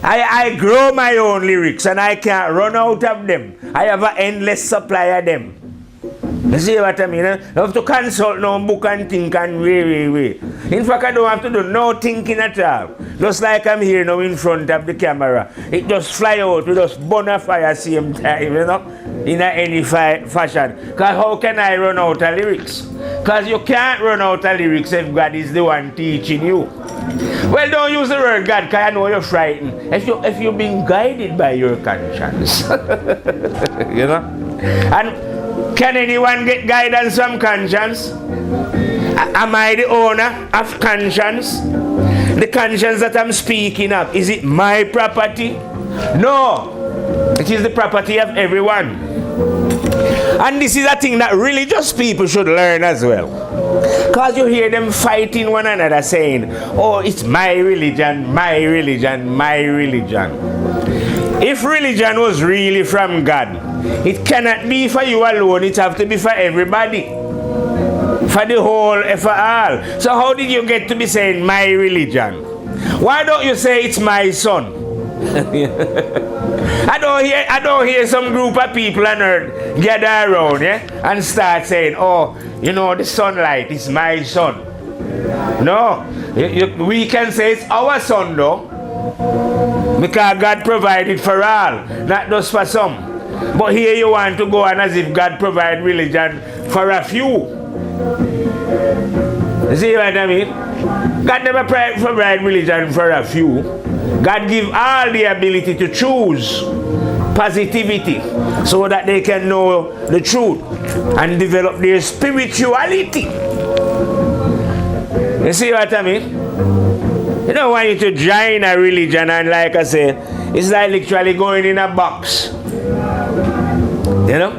I grow my own lyrics and I can't run out of them. I have an endless supply of them. You see what I mean? I have to consult no book and think and wait. In fact, I don't have to do no thinking at all. Just like I'm here now in front of the camera. It just fly out, we just burn a fire same time, you know, in any fashion. Because how can I run out of lyrics? Because you can't run out of lyrics if God is the one teaching you. Well, don't use the word God, because I know you're frightened. If you're being guided by your conscience. You know? And can anyone get guidance from conscience? Am I the owner of conscience? The conscience that I'm speaking of, is it my property? No. It is the property of everyone. And this is a thing that religious people should learn as well. Because you hear them fighting one another saying, oh, it's my religion, my religion, my religion. If religion was really from God, it cannot be for you alone, it have to be for everybody. For the whole, for all. So how did you get to be saying my religion? Why don't you say it's my son? I don't hear some group of people on earth gather around, yeah, and start saying, oh, you know, the sunlight is my son. No, we can say it's our son though, because God provided for all, not just for some. But here you want to go on as if God provide religion for a few. You see what I mean? God never provide religion for a few. God give all the ability to choose positivity so that they can know the truth and develop their spirituality. You see what I mean? You don't want you to join a religion and, like I say, it's like literally going in a box. You know?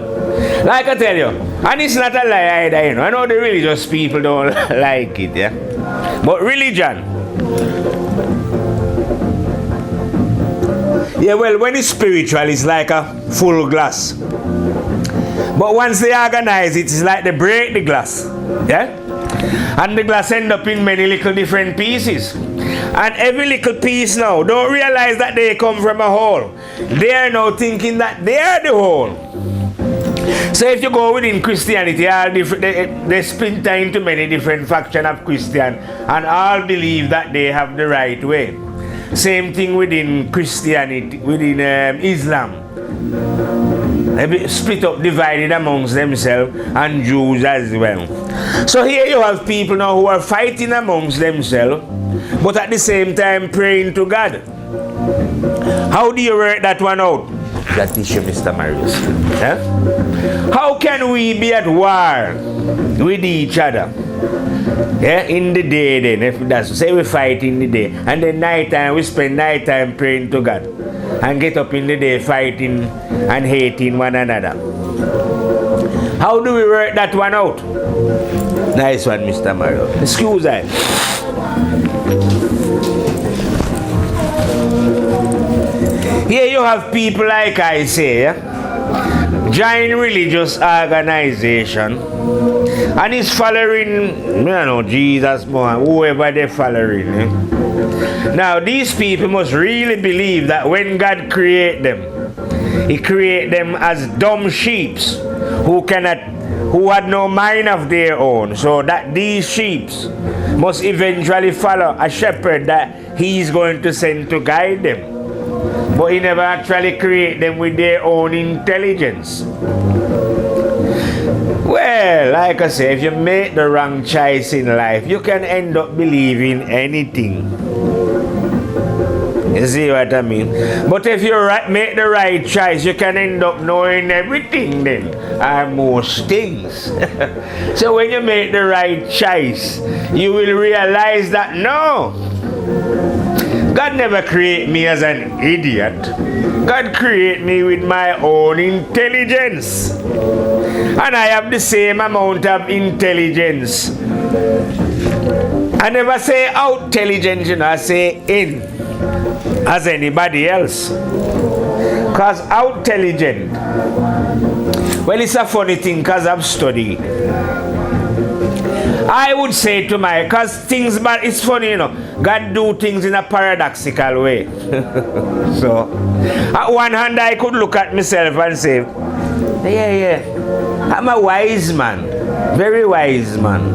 Like I tell you, and it's not a lie either, you know. I know the religious people don't like it, yeah? But religion, yeah, well, when it's spiritual, it's like a full glass. But once they organize it, it's like they break the glass, yeah? And the glass end up in many little different pieces. And every little piece now don't realize that they come from a whole. They are now thinking that they are the whole. So if you go within Christianity, all different, they splinter into many different factions of Christian and all believe that they have the right way. Same thing within Christianity, within Islam. They be split up, divided amongst themselves, and Jews as well. So here you have people now who are fighting amongst themselves, but at the same time praying to God. How do you work that one out? That issue, Mr. Marius. How can we be at war with each other? Yeah, in the day then, if that's say we fight in the day, and then night time we spend night time praying to God, and get up in the day fighting and hating one another. How do we work that one out? Nice one, Mr. Mario. Excuse me. Here you have people like I say, yeah? Join religious organization and is following, Jesus, whoever they're following. Eh? Now these people must really believe that when God created them, He created them as dumb sheep who had no mind of their own, so that these sheep must eventually follow a shepherd that He is going to send to guide them. But He never actually created them with their own intelligence. Well, like I say, if you make the wrong choice in life, you can end up believing anything. You see what I mean? But if you make the right choice, you can end up knowing everything then, or most things. So when you make the right choice, you will realize that no, God God never create me as an idiot. God create me with my own intelligence. And I have the same amount of intelligence. I never say out intelligence, you know, I say in as anybody else. Because out intelligent, well, it's a funny thing because I've studied. I would say to my, because things, but it's funny, you know, God do things in a paradoxical way. So, at one hand, I could look at myself and say, yeah, I'm a wise man, very wise man.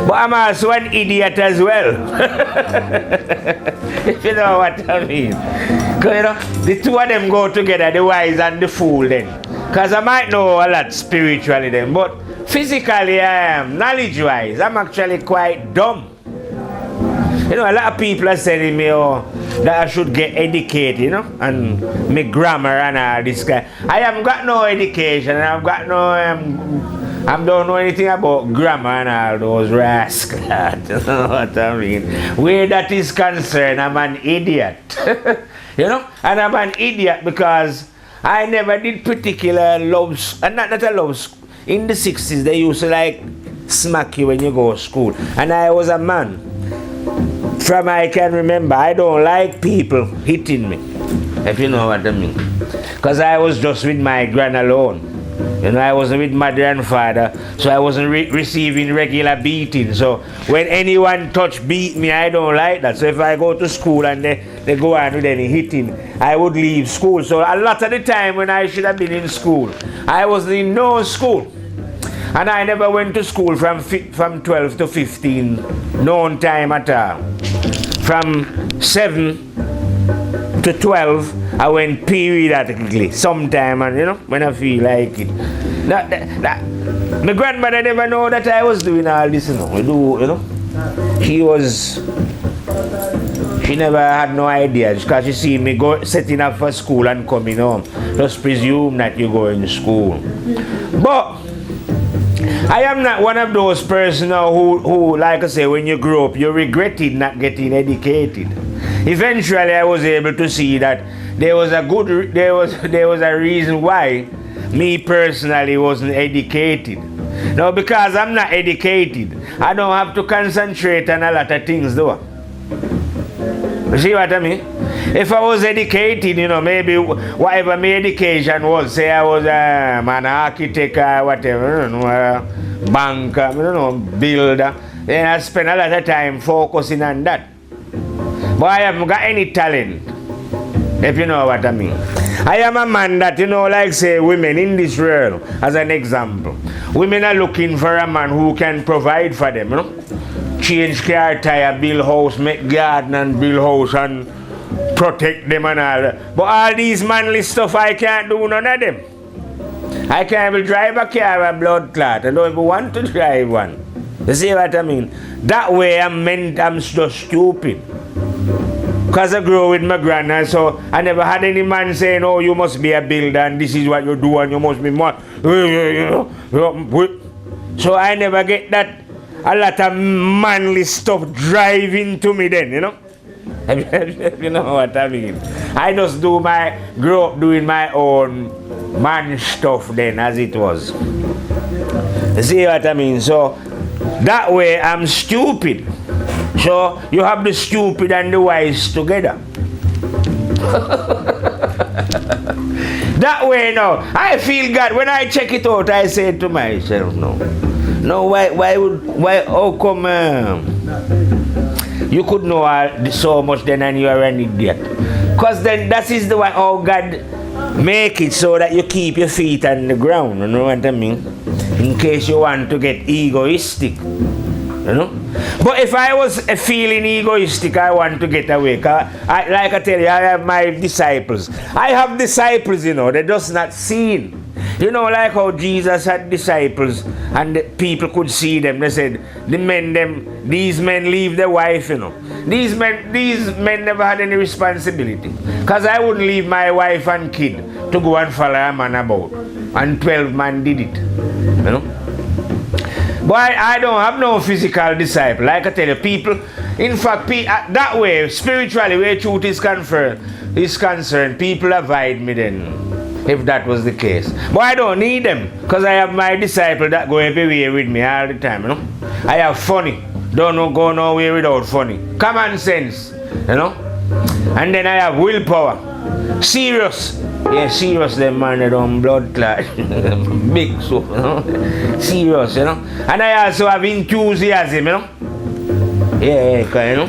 But I'm also an idiot as well. If you know what I mean. Because, you know, the two of them go together, the wise and the fool then. Because I might know a lot spiritually then, but physically I am, knowledge-wise, I'm actually quite dumb. You know, a lot of people are telling me that I should get educated, you know, and make grammar and all this guy. I haven't got no education, I've got no, I don't know anything about grammar and all those rascals. You know what I mean? Where that is concerned, I'm an idiot. You know, and I'm an idiot because I never did particular loves, and not a love. In the 60s, they used to like smack you when you go to school. And I was a man. From I can remember, I don't like people hitting me, if you know what I mean. Because I was just with my gran alone. You know, I wasn't with my grandfather, so I wasn't receiving regular beating. So when anyone beat me, I don't like that. So if I go to school and they go on with any hitting, I would leave school. So a lot of the time when I should have been in school, I wasn't in no school. And I never went to school from 12 to 15, no time at all. From 7 to 12, I went periodically, sometime, and you know, when I feel like it. My grandmother never know that I was doing all this, you know. She never had no idea, because she see me setting up for school and coming home. Just presume that you go in school. But I am not one of those persons who, like I say, when you grow up, you regretted not getting educated. Eventually, I was able to see that there was a reason why me personally wasn't educated. Now, because I'm not educated, I don't have to concentrate on a lot of things, though. You see what I mean? If I was educated, you know, maybe whatever my education was, say I was an architect or whatever, you know, a banker, you know, builder, then I spend a lot of time focusing on that. But I haven't got any talent, if you know what I mean. I am a man that, you know, like say women in this world, as an example. Women are looking for a man who can provide for them, you know. Change car tire, build house, make garden and build house and protect them and all that. But all these manly stuff, I can't do none of them. I can't even drive a car with a blood clot. I don't even want to drive one. You see what I mean? That way I'm just stupid. Because I grew with my grandma, so I never had any man saying, oh, you must be a builder and this is what you do and you must be more. So I never get that, a lot of manly stuff driving to me then, you know. You know what I mean? I just grew up doing my own man stuff then, as it was. You see what I mean? So that way I'm stupid. So you have the stupid and the wise together. That way now, I feel God. When I check it out, I say to myself, no, how come you could know so much then and you are an idiot? Because then that is the way how God make it so that you keep your feet on the ground, you know what I mean? In case you want to get egoistic, you know? But if I was feeling egoistic, I want to get away. Like I tell you, I have my disciples. I have disciples, you know, they're just not seen. You know, like how Jesus had disciples and the people could see them. They said, these men leave their wife, you know. These men never had any responsibility. Because I wouldn't leave my wife and kid to go and follow a man about. And 12 men did it, you know. But I don't have no physical disciple. Like I tell you, people, in fact, that way, spiritually, where truth is concerned, people avoid me then, if that was the case. But I don't need them, because I have my disciple that go everywhere with me all the time, you know. I have funny. Don't go nowhere without funny. Common sense, you know. And then I have willpower. Serious. Yeah, serious them man, they don't blood clot. Big so, you know. Serious, you know. And I also have enthusiasm, you know. Yeah, because, you know,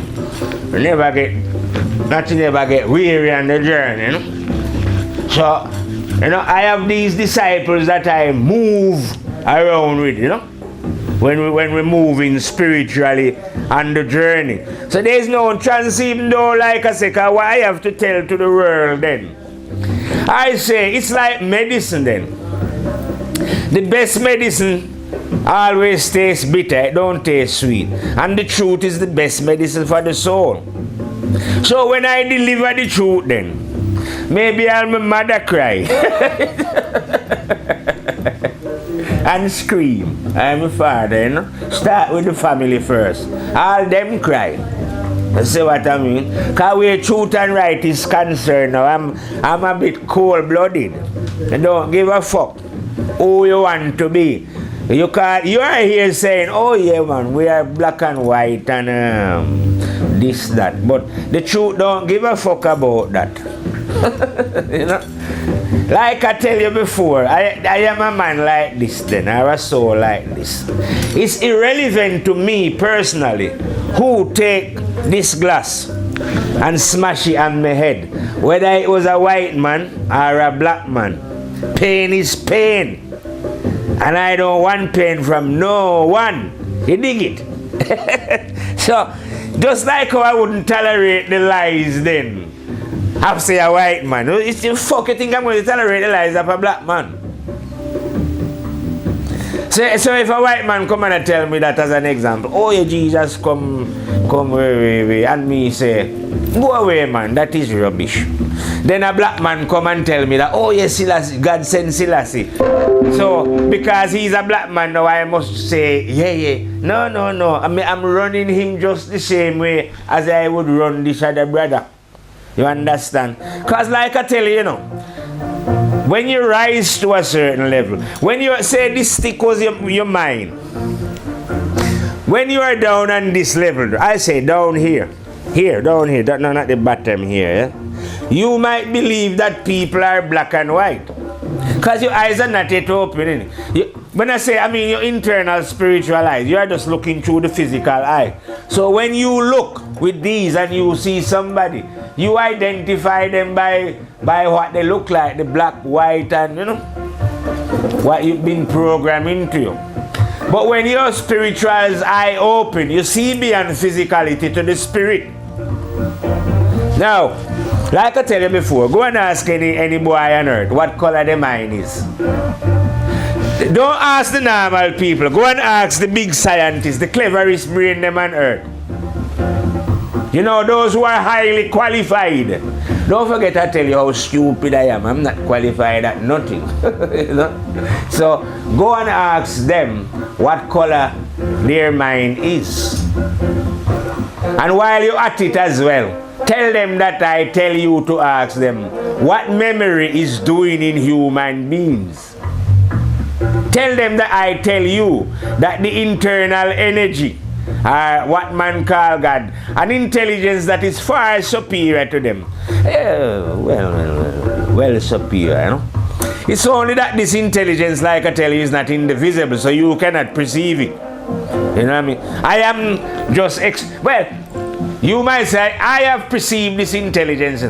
nothing never get weary on the journey, you know. So, you know, I have these disciples that I move around with, you know, when we're moving spiritually on the journey. So there's no chance, even though, like I say, what I have to tell to the world then. I say, it's like medicine then. The best medicine always tastes bitter, it don't taste sweet. And the truth is the best medicine for the soul. So when I deliver the truth then, maybe I'll my mother cry. And scream. I'm a father, you know. Start with the family first. All them cry. You see what I mean? Because where truth and right is concerned now, I'm a bit cold-blooded. I don't give a fuck who you want to be. You are here saying, oh yeah man, we are black and white and this, that. But the truth don't give a fuck about that. You know? Like I tell you before, I am a man like this then, or a soul like this. It's irrelevant to me personally who take this glass and smash it on my head. Whether it was a white man or a black man. Pain is pain. And I don't want pain from no one. You dig it? So, just like how I wouldn't tolerate the lies then. I'll say a white man. It's the fuck you think I'm going to tolerate the lies of a black man? So if a white man come and tell me that as an example, oh yeah, Jesus come way, and me say, go away man, that is rubbish. Then a black man come and tell me that, oh yes, Selassie, God sent Selassie. So because he's a black man now, I must say, yeah. No. I'm running him just the same way as I would run this other brother. You understand? Because like I tell you, when you rise to a certain level, when you say this stick was your mind, when you are down on this level, I say down here, down here, not the bottom here, yeah? You might believe that people are black and white. Because your eyes are not yet open. When I say, I mean your internal spiritual eyes, you are just looking through the physical eye. So when you look with these and you see somebody, you identify them by what they look like, the black, white, and what you've been programmed into you. But when your spiritual eye open, you see beyond physicality to the spirit. Now, like I tell you before, go and ask any boy on earth what color their mind is. Don't ask the normal people. Go and ask the big scientists, the cleverest brain them on earth. You know, those who are highly qualified. Don't forget I tell you how stupid I am. I'm not qualified at nothing. So go and ask them what color their mind is. And while you're at it as well, tell them that I tell you to ask them what memory is doing in human beings. Tell them that I tell you that the internal energy, what man call God, an intelligence that is far superior to them. Well superior, It's only that this intelligence, like I tell you, is not indivisible, so you cannot perceive it. You know what I mean? I am just, you might say, I have perceived this intelligence,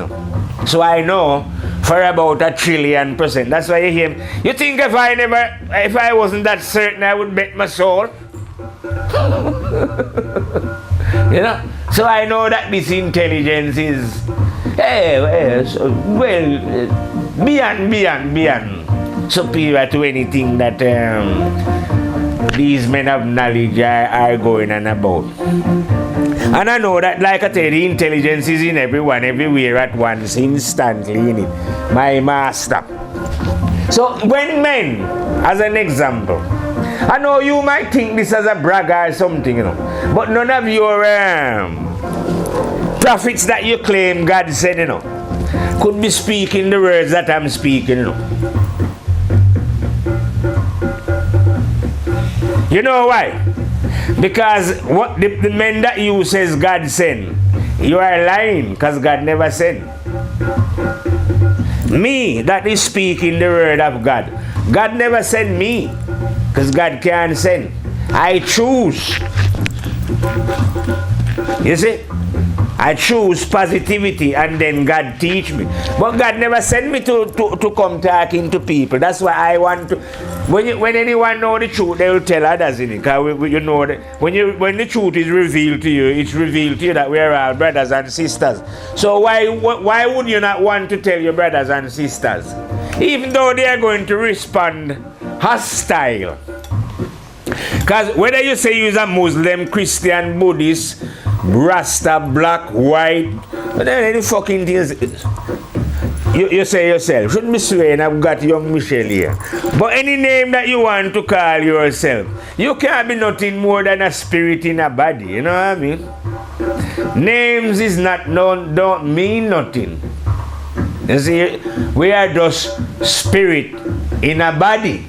So I know for about 1 trillion%. That's why you hear me. You think if I wasn't that certain, I would bet my soul? So I know that this intelligence is beyond superior to anything that these men of knowledge are going on about. And I know that, like I tell you, the intelligence is in everyone, everywhere at once, instantly in it. My master. So when men, as an example, I know you might think this as a brag or something, you know, but none of your prophets that you claim God said, you know, could be speaking the words that I'm speaking, you know. You know why? Because what the men that you says God sent, you are lying, because God never sent. Me that is speaking the word of God, God never sent me, because God can't send. I choose. You see? I choose positivity and then God teach me. But God never sent me to come talking to people. That's why I want to. When anyone know the truth, they will tell others in it. Because you know that when the truth is revealed to you, it's revealed to you that we are all brothers and sisters. So why would you not want to tell your brothers and sisters? Even though they are going to respond hostile. Because whether you say you're a Muslim, Christian, Buddhist, Rasta, black, white, any fucking things, you say yourself. Shouldn't be swearing, I've got young Michelle here. But any name that you want to call yourself, you can't be nothing more than a spirit in a body, you know what I mean? Names is not known, don't mean nothing. You see, we are just spirit in a body.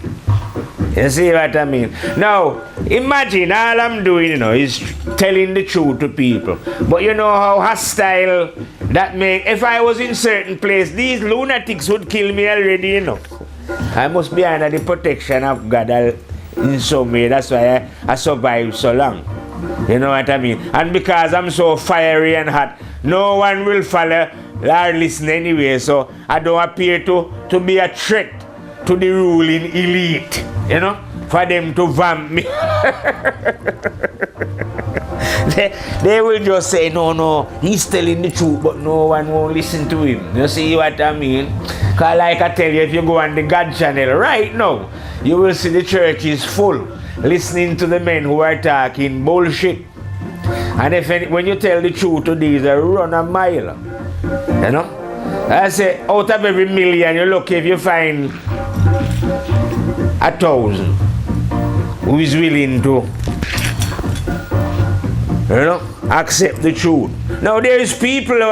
You see what I mean? Now, imagine all I'm doing, you know, is telling the truth to people. But you know how hostile that make. If I was in certain place, these lunatics would kill me already, you know. I must be under the protection of God in some way. That's why I survived so long. You know what I mean? And because I'm so fiery and hot, no one will follow or listen anyway. So I don't appear to be a threat to the ruling elite, you know, for them to vamp me. they will just say, no, he's telling the truth, but no one won't listen to him. You see what I mean? Because like I tell you, if you go on the God channel right now, you will see the church is full, listening to the men who are talking bullshit. And when you tell the truth to these, they run a mile. You know? I say, out of every million, you're lucky if you find 1,000 who is willing to, you know, accept the truth. Now there is people who,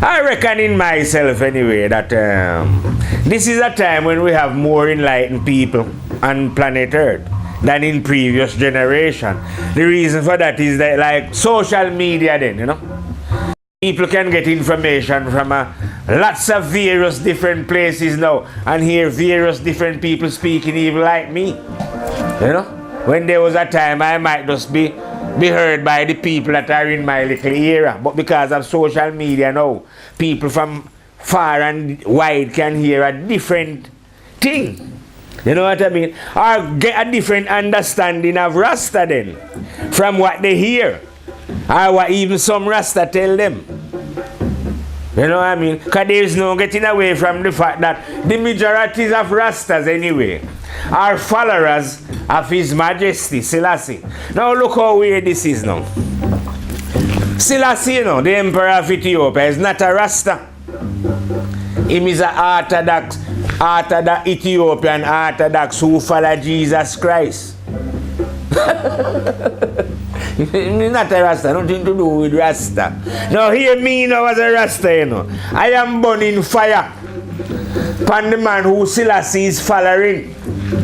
I reckon in myself anyway, that this is a time when we have more enlightened people on planet Earth than in previous generation. The reason for that is that, like, social media then, you know, people can get information from lots of various different places now and hear various different people speaking even like me. You know? When there was a time I might just be heard by the people that are in my little area. But because of social media now, people from far and wide can hear a different thing. You know what I mean? Or get a different understanding of Rasta then from what they hear. Or what even some Rasta tell them. You know what I mean? Because there is no getting away from the fact that the majorities of Rastas anyway are followers of His Majesty Selassie. Now look how weird this is now. Selassie, you know, the Emperor of Ethiopia, is not a Rasta. He is an Orthodox Ethiopian Orthodox who follow Jesus Christ. Not a Rasta, nothing to do with Rasta. Now hear me now as a Rasta, you know. I am burning fire upon the man who Selassie is following,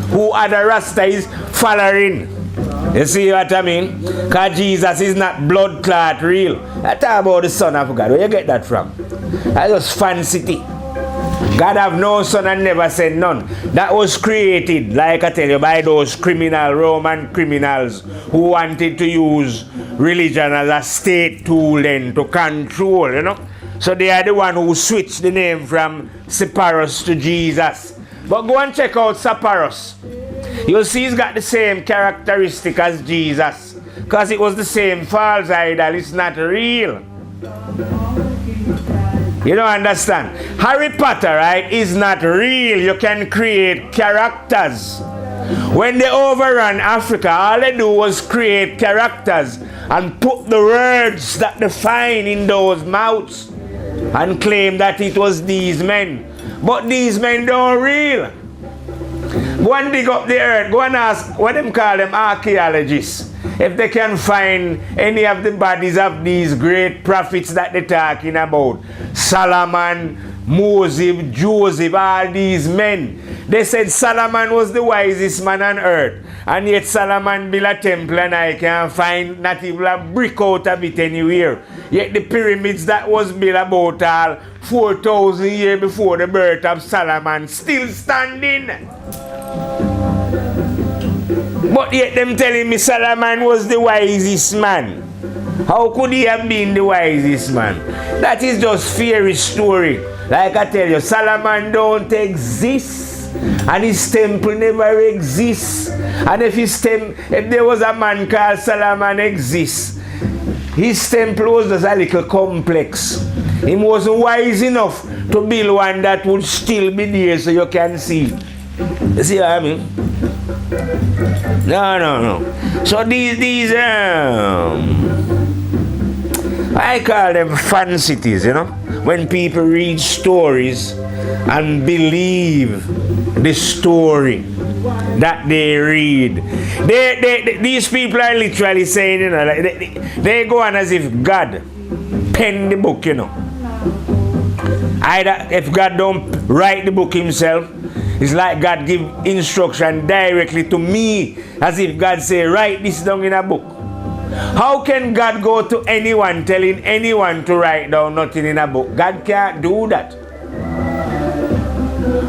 who other Rasta is following. You see what I mean? Because Jesus is not blood clot real. I talk about the Son of God. Where you get that from? That's just fancy thing. God have no son and never sent none. That was created, like I tell you, by those Roman criminals who wanted to use religion as a state tool then to control, you know. So they are the one who switched the name from Sepphoris to Jesus. But go and check out Sepphoris. You'll see he's got the same characteristic as Jesus. Because it was the same false idol, it's not real. You don't understand? Harry Potter, right, is not real. You can create characters. When they overran Africa, all they do was create characters and put the words that they find in those mouths and claim that it was these men. But these men don't real. Go and dig up the earth. Go and ask what them call them archaeologists. If they can find any of the bodies of these great prophets that they're talking about. Solomon, Moses, Joseph, all these men. They said Solomon was the wisest man on earth. And yet Solomon built a temple and I can't find not even a brick out of it anywhere. Yet the pyramids that was built about all 4,000 years before the birth of Solomon still standing. But yet them telling me Solomon was the wisest man. How could he have been the wisest man? That is just fairy story. Like I tell you, Solomon don't exist. And his temple never exists. And if there was a man called Solomon exists, his temple was just a little complex. He wasn't wise enough to build one that would still be there so you can see. You see what I mean? No. So these I call them fan cities, you know? When people read stories and believe the story that they read. These people are literally saying, you know, like they go on as if God penned the book, you know. Either if God don't write the book himself, it's like God give instruction directly to me, as if God say, write this down in a book. How can God go to anyone telling anyone to write down nothing in a book? God can't do that.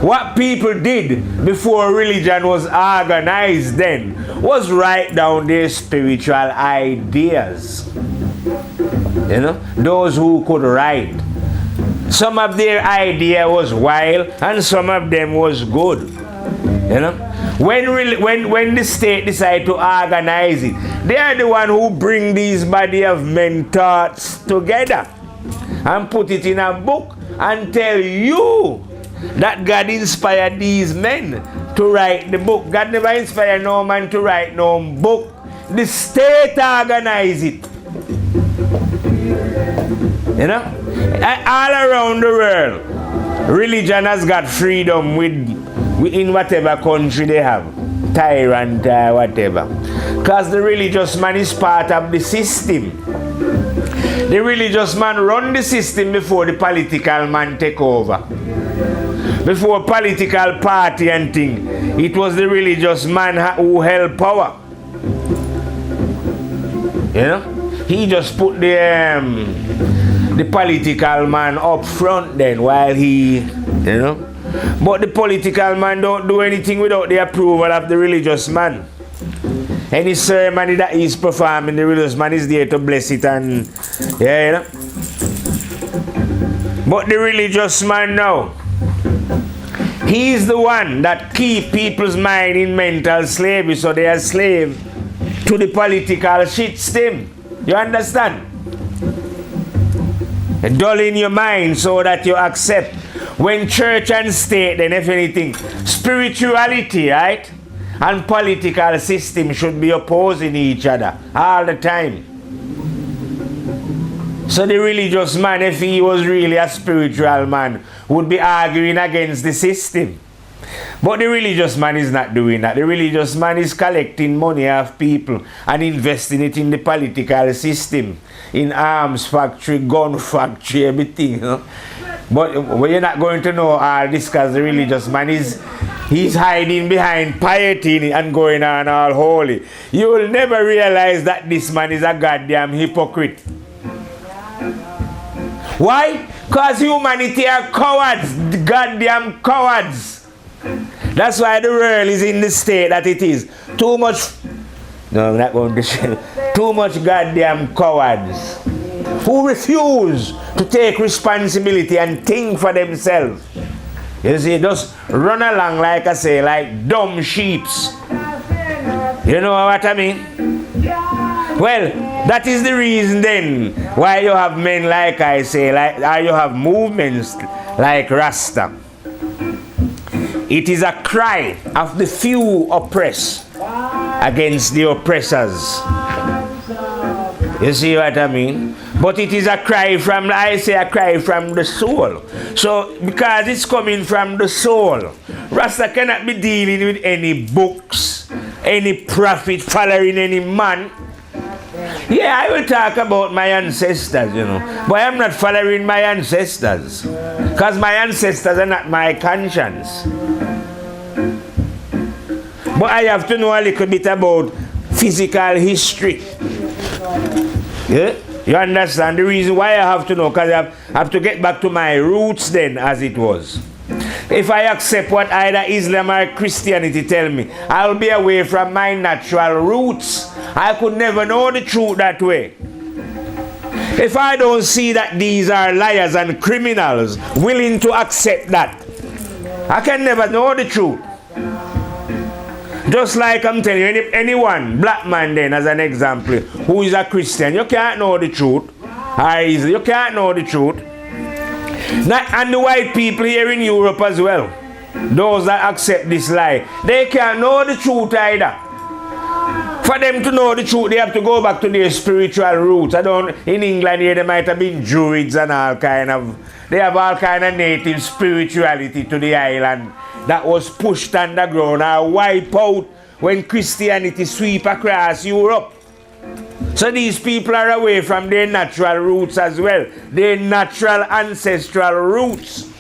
What people did before religion was organized then was write down their spiritual ideas. You know, those who could write. Some of their idea was wild and some of them was good. You know, when the state decide to organize it, they are the one who bring these body of men thoughts together and put it in a book and tell you that God inspired these men to write the book. God never inspired no man to write no book. The state organize it. You know? All around the world, religion has got freedom in whatever country they have. Tyrant, whatever. Because the religious man is part of the system. The religious man run the system before the political man take over. Before political party and thing, it was the religious man who held power. You know? He just put the political man up front then while he, you know. But the political man don't do anything without the approval of the religious man. Any ceremony that he's performing, the religious man is there to bless it and, yeah, you know. But the religious man now, he's the one that keep people's mind in mental slavery, so they are slave to the political system. You understand? Dulling your mind so that you accept. When church and state, then if anything, spirituality, right, and political system should be opposing each other all the time. So the religious man, if he was really a spiritual man, would be arguing against the system. But the religious man is not doing that. The religious man is collecting money off people and investing it in the political system, in arms factory, gun factory, everything. You know? But you're not going to know all this because the religious man he's hiding behind piety and going on all holy. You will never realize that this man is a goddamn hypocrite. Why? Because humanity are cowards, goddamn cowards. That's why the world is in the state that it is. Too much, no, I'm not going to say, too much goddamn cowards who refuse to take responsibility and think for themselves. You see, just run along, like I say, like dumb sheeps. You know what I mean? Well, that is the reason then why you have men like I say, like, or you have movements like Rasta. It is a cry of the few oppressed against the oppressors. You see what I mean? But it is a cry from, I say a cry from the soul. So, because it's coming from the soul, Rasta cannot be dealing with any books, any prophet, following any man. Yeah, I will talk about my ancestors, you know. But I'm not following my ancestors. Because my ancestors are not my conscience. But I have to know a little bit about physical history. Yeah? You understand the reason why I have to know? Because I have to get back to my roots then, as it was. If I accept what either Islam or Christianity tell me, I'll be away from my natural roots. I could never know the truth that way. If I don't see that these are liars and criminals willing to accept that, I can never know the truth. Just like I'm telling you, anyone, black man then as an example, who is a Christian, you can't know the truth. You can't know the truth. And the white people here in Europe as well, those that accept this lie, they can't know the truth either. For them to know the truth, they have to go back to their spiritual roots. In England here, there might have been Druids and all kind of, they have all kind of native spirituality to the island that was pushed underground or wiped out when Christianity sweep across Europe. So these people are away from their natural roots as well, their natural ancestral roots.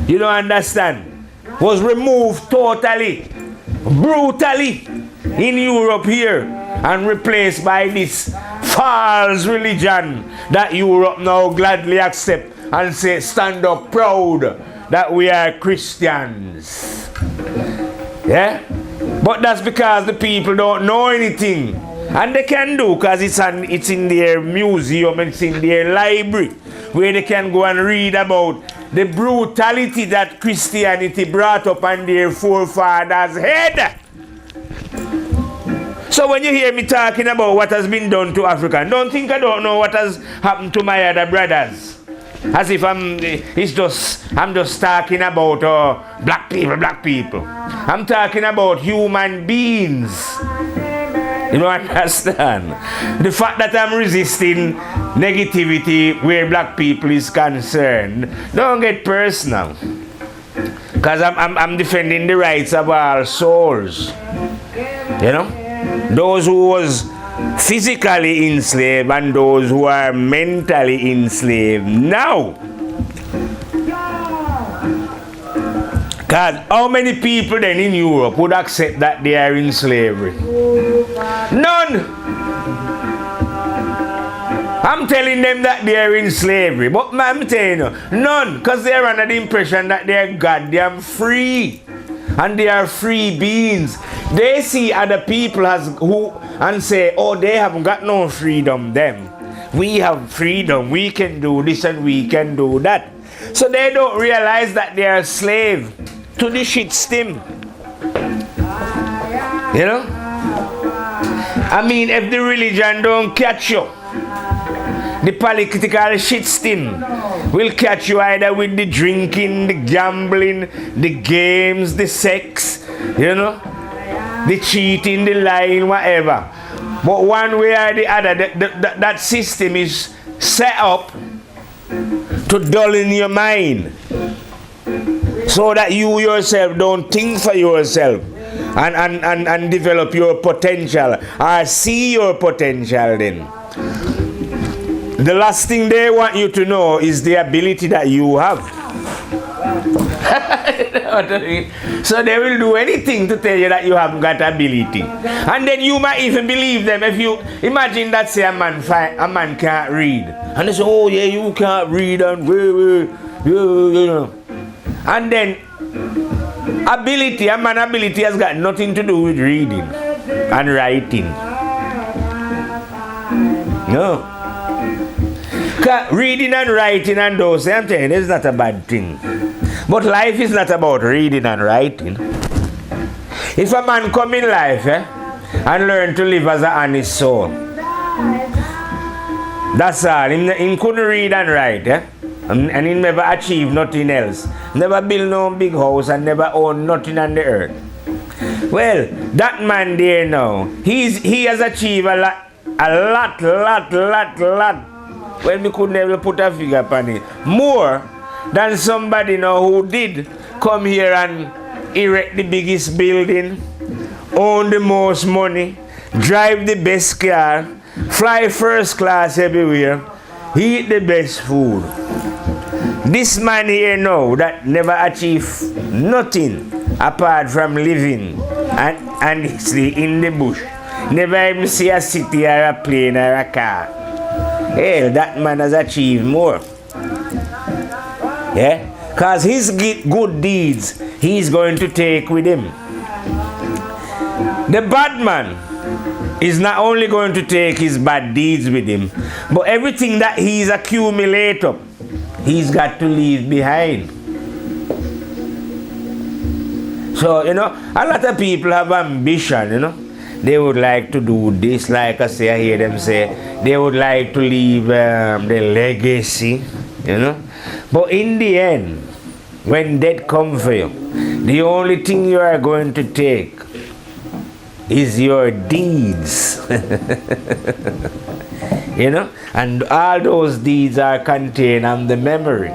You don't understand? Was removed totally, brutally in Europe here and replaced by this false religion that Europe now gladly accept and say, stand up proud that we are Christians. Yeah? But that's because the people don't know anything. And they can do, because it's in their museum, it's in their library, where they can go and read about the brutality that Christianity brought up on their forefathers' head. So when you hear me talking about what has been done to Africa, don't think I don't know what has happened to my other brothers. As if I'm just talking about black people. I'm talking about human beings. You don't understand? The fact that I'm resisting negativity where black people is concerned, don't get personal. Because I'm defending the rights of all souls. You know? Those who was physically enslaved and those who are mentally enslaved now. Because how many people then in Europe would accept that they are in slavery? None. I'm telling them that they are in slavery, but I'm telling you, none, because they are under the impression that they are goddamn free. And they are free beings. They see other people and say, oh, they haven't got no freedom, them. We have freedom, we can do this and we can do that. So they don't realize that they are a slave to the shit stem. You know? I mean, if the religion don't catch you, the political shit stem will catch you either with the drinking, the gambling, the games, the sex, you know, the cheating, the lying, whatever. But one way or the other, that system is set up to dull in your mind, so that you yourself don't think for yourself and develop your potential or see your potential then. The last thing they want you to know is the ability that you have. So they will do anything to tell you that you haven't got ability. And then you might even believe them. If you imagine that, say a man can't read. And they say, oh yeah, you can't read and you know. And then a man ability has got nothing to do with reading and writing. No. Reading and writing and those, I'm telling you, it's not a bad thing. But life is not about reading and writing. If a man come in life and learn to live as an honest soul, that's all. He couldn't read and write, and he never achieved nothing else. Never build no big house and never own nothing on the earth. Well, that man there now, he has achieved a lot a lot. Well, we could never put a figure upon it. More than somebody now who did come here and erect the biggest building, own the most money, drive the best car, fly first class everywhere, eat the best food. This man here now that never achieved nothing apart from living and stay in the bush, never even see a city or a plane or a car. Hell, that man has achieved more. Yeah? Because his good deeds, he's going to take with him. The bad man is not only going to take his bad deeds with him, but everything that he's accumulated up, he's got to leave behind. So, a lot of people have ambition, They would like to do this, like I say, I hear them say, they would like to leave the legacy, But in the end, when death comes for you, the only thing you are going to take is your deeds. And all those deeds are contained on the memory.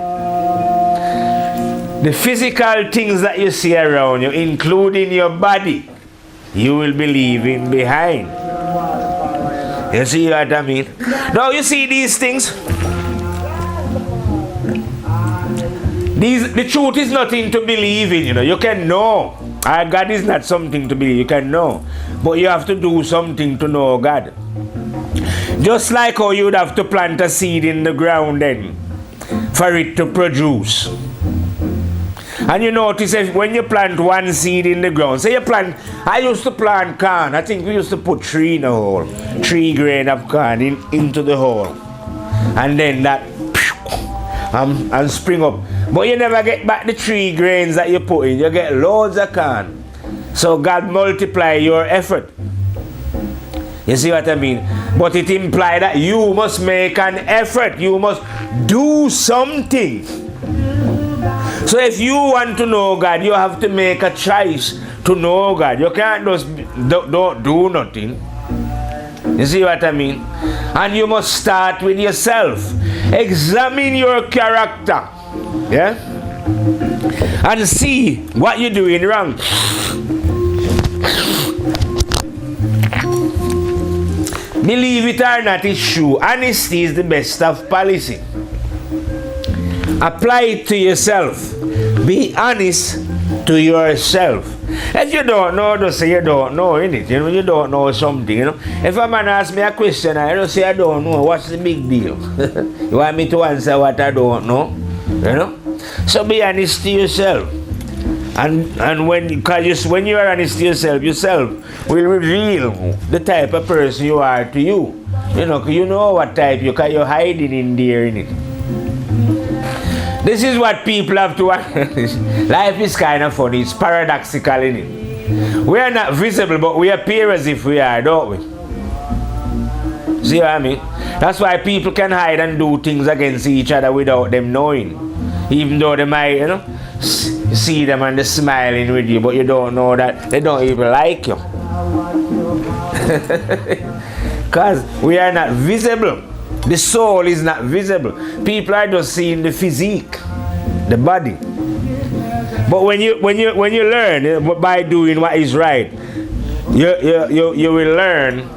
The physical things that you see around you, including your body, you will be leaving behind. You see what I mean? Now you see these things. The truth is nothing to believe in, You can know. God is not something to believe. You can know. But you have to do something to know God. Just like how you would have to plant a seed in the ground then for it to produce. And you notice when you plant one seed in the ground, say I used to plant corn. I think we used to put 3 in a hole. 3 grain of corn into the hole. And then that and spring up. But you never get back the 3 grains that you put in. You get loads of corn. So God multiply your effort. You see what I mean? But it implies that you must make an effort. You must do something. So if you want to know God, you have to make a choice to know God. You can't just don't do nothing. You see what I mean? And you must start with yourself. Examine your character. Yeah? And see what you're doing wrong. Believe it or not, it's true. Honesty is the best of policy. Apply it to yourself. Be honest to yourself. If you don't know, just say you don't know, innit? You don't know something, If a man asks me a question, I don't say I don't know. What's the big deal? You want me to answer what I don't know? So be honest to yourself. And when you are honest to yourself will reveal the type of person you are to you. You know what type you're hiding in there, innit? This is what people have to understand. Life is kind of funny. It's paradoxical, innit? We are not visible, but we appear as if we are, don't we? See what I mean? That's why people can hide and do things against each other without them knowing. Even though they might, see them and they're smiling with you, but you don't know that they don't even like you. Because we are not visible. The soul is not visible. People are just seeing the physique, the body. But when you learn by doing what is right, you will learn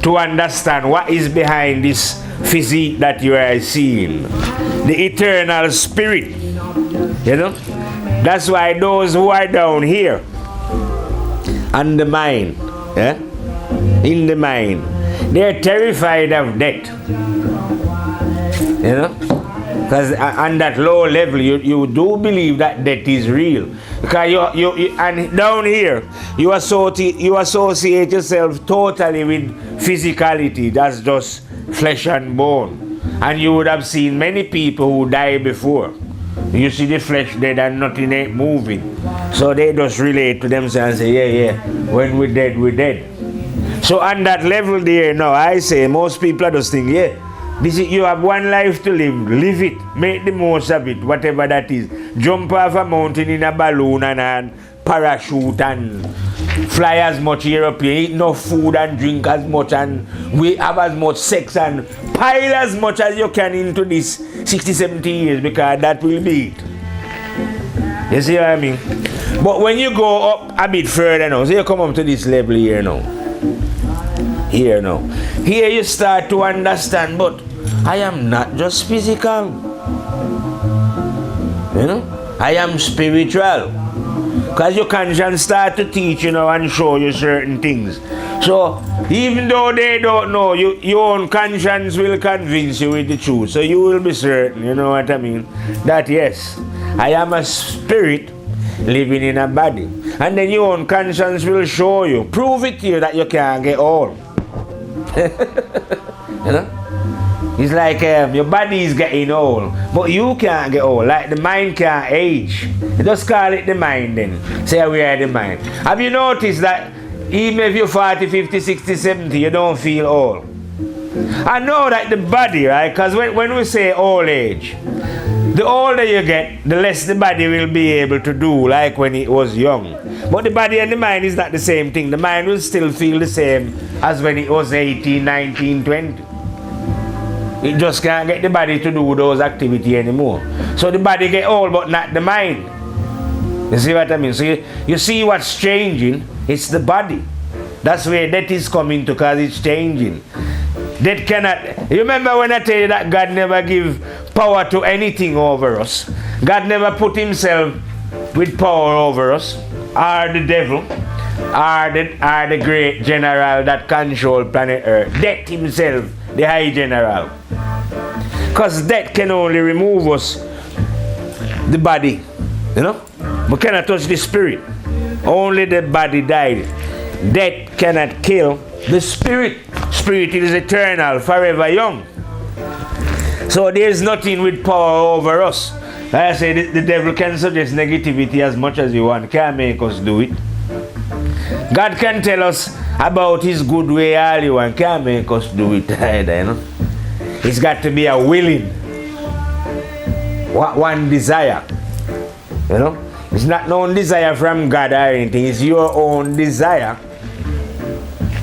to understand what is behind this physique that you are seeing. The eternal spirit. That's why those who are down here on the mind, in the mind, they're terrified of death. Because on that low level, you do believe that death is real. Because you and down here, you associate yourself totally with physicality. That's just flesh and bone. And you would have seen many people who died before. You see the flesh dead and nothing ain't moving. So they just relate to themselves and say, yeah, when we're dead, we're dead. So on that level there now, I say most people are just thinking, you have one life to live it, make the most of it, whatever that is. Jump off a mountain in a balloon and parachute and fly as much aeroplane, eat enough food and drink as much, and we have as much sex and pile as much as you can into this 60, 70 years, because that will be it. You see what I mean? But when you go up a bit further now, so you come up to this level here now. Here now. Here you start to understand, but I am not just physical. You know? I am spiritual. Because your conscience start to teach you now and show you certain things. So even though they don't know, your own conscience will convince you with the truth. So you will be certain, you know what I mean? That yes, I am a spirit living in a body. And then your own conscience will show you, prove it to you that you can't get old. You know? It's like your body is getting old, but you can't get old. Like the mind can't age. You just call it the mind then. Say we are the mind. Have you noticed that even if you're 40, 50, 60, 70, you don't feel old? I know that the body, right? Because when we say old age, the older you get, the less the body will be able to do like when it was young. But the body and the mind is not the same thing. The mind will still feel the same as when it was 18, 19, 20. It just can't get the body to do those activities anymore. So the body get old, but not the mind. You see what I mean? So you see what's changing? It's the body. That's where death is coming to, because it's changing. Death cannot... You remember when I tell you that God never give power to anything over us? God never put himself with power over us, or the devil, or the great general that control planet Earth. Death himself, the high general. Because death can only remove us, the body, you know? We cannot touch the spirit. Only the body died. Death cannot kill the spirit. Spirit is eternal, forever young. So there's nothing with power over us. Like I say, the devil can suggest negativity as much as you want. Can't make us do it. God can tell us about his good way all you want. Can't make us do it either, you know? It's got to be a willing, one desire, you know. It's not no desire from God or anything. It's your own desire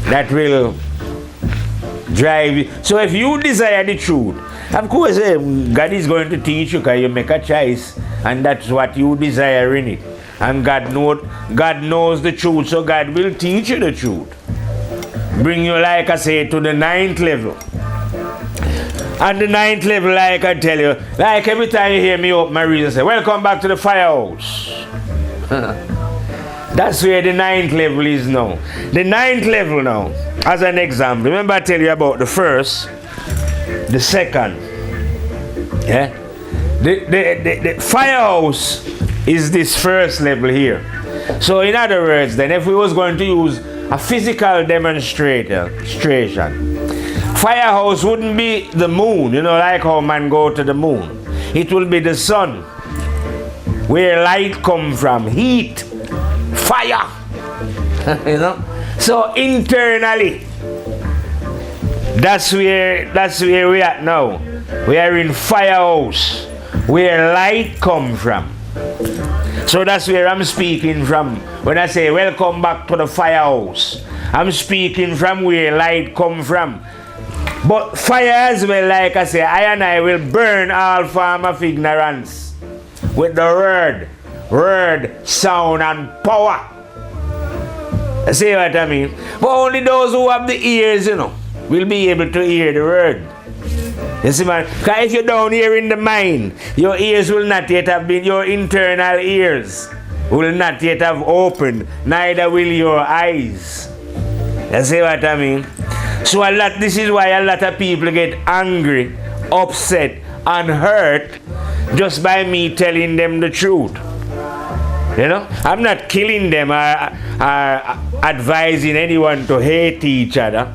that will drive you. So if you desire the truth, of course, God is going to teach you, because you make a choice, and that's what you desire in it. And God knows the truth, so God will teach you the truth. Bring you, like I say, to the 9th level. And the 9th level, like I tell you, like every time you hear me open my reason, say, welcome back to the firehouse. That's where the 9th level is now. The 9th level now, as an example, remember I tell you about the first, the second. Yeah? The firehouse is this first level here. So in other words then, if we was going to use a physical demonstration, firehouse wouldn't be the moon, you know, like how man go to the moon. It will be the sun, where light come from, heat, fire, you know. So internally, that's where we are now. We are in firehouse, where light come from. So that's where I'm speaking from. When I say welcome back to the firehouse, I'm speaking from where light come from. But fire as well, like I say, I and I will burn all form of ignorance with the word, sound and power. See what I mean? But only those who have the ears, you know, will be able to hear the word. You see, man? Because if you're down here in the mind, your ears will not yet have been, your internal ears will not yet have opened, neither will your eyes. You see what I mean? So this is why a lot of people get angry, upset, and hurt just by me telling them the truth. You know, I'm not killing them or advising anyone to hate each other.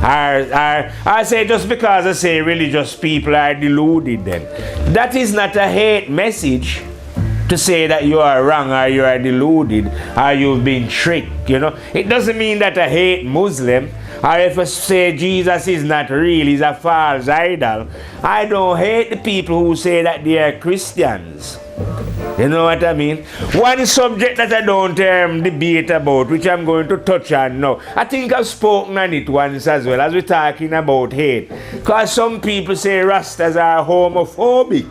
I say just because I say religious people are deluded then. That is not a hate message to say that you are wrong or you are deluded or you've been tricked, you know. It doesn't mean that I hate Muslim. Or if I say Jesus is not real, he's a false idol. I don't hate the people who say that they are Christians. You know what I mean? One subject that I don't debate about, which I'm going to touch on now. I think I've spoken on it once as well, as we're talking about hate. Because some people say Rastas are homophobic.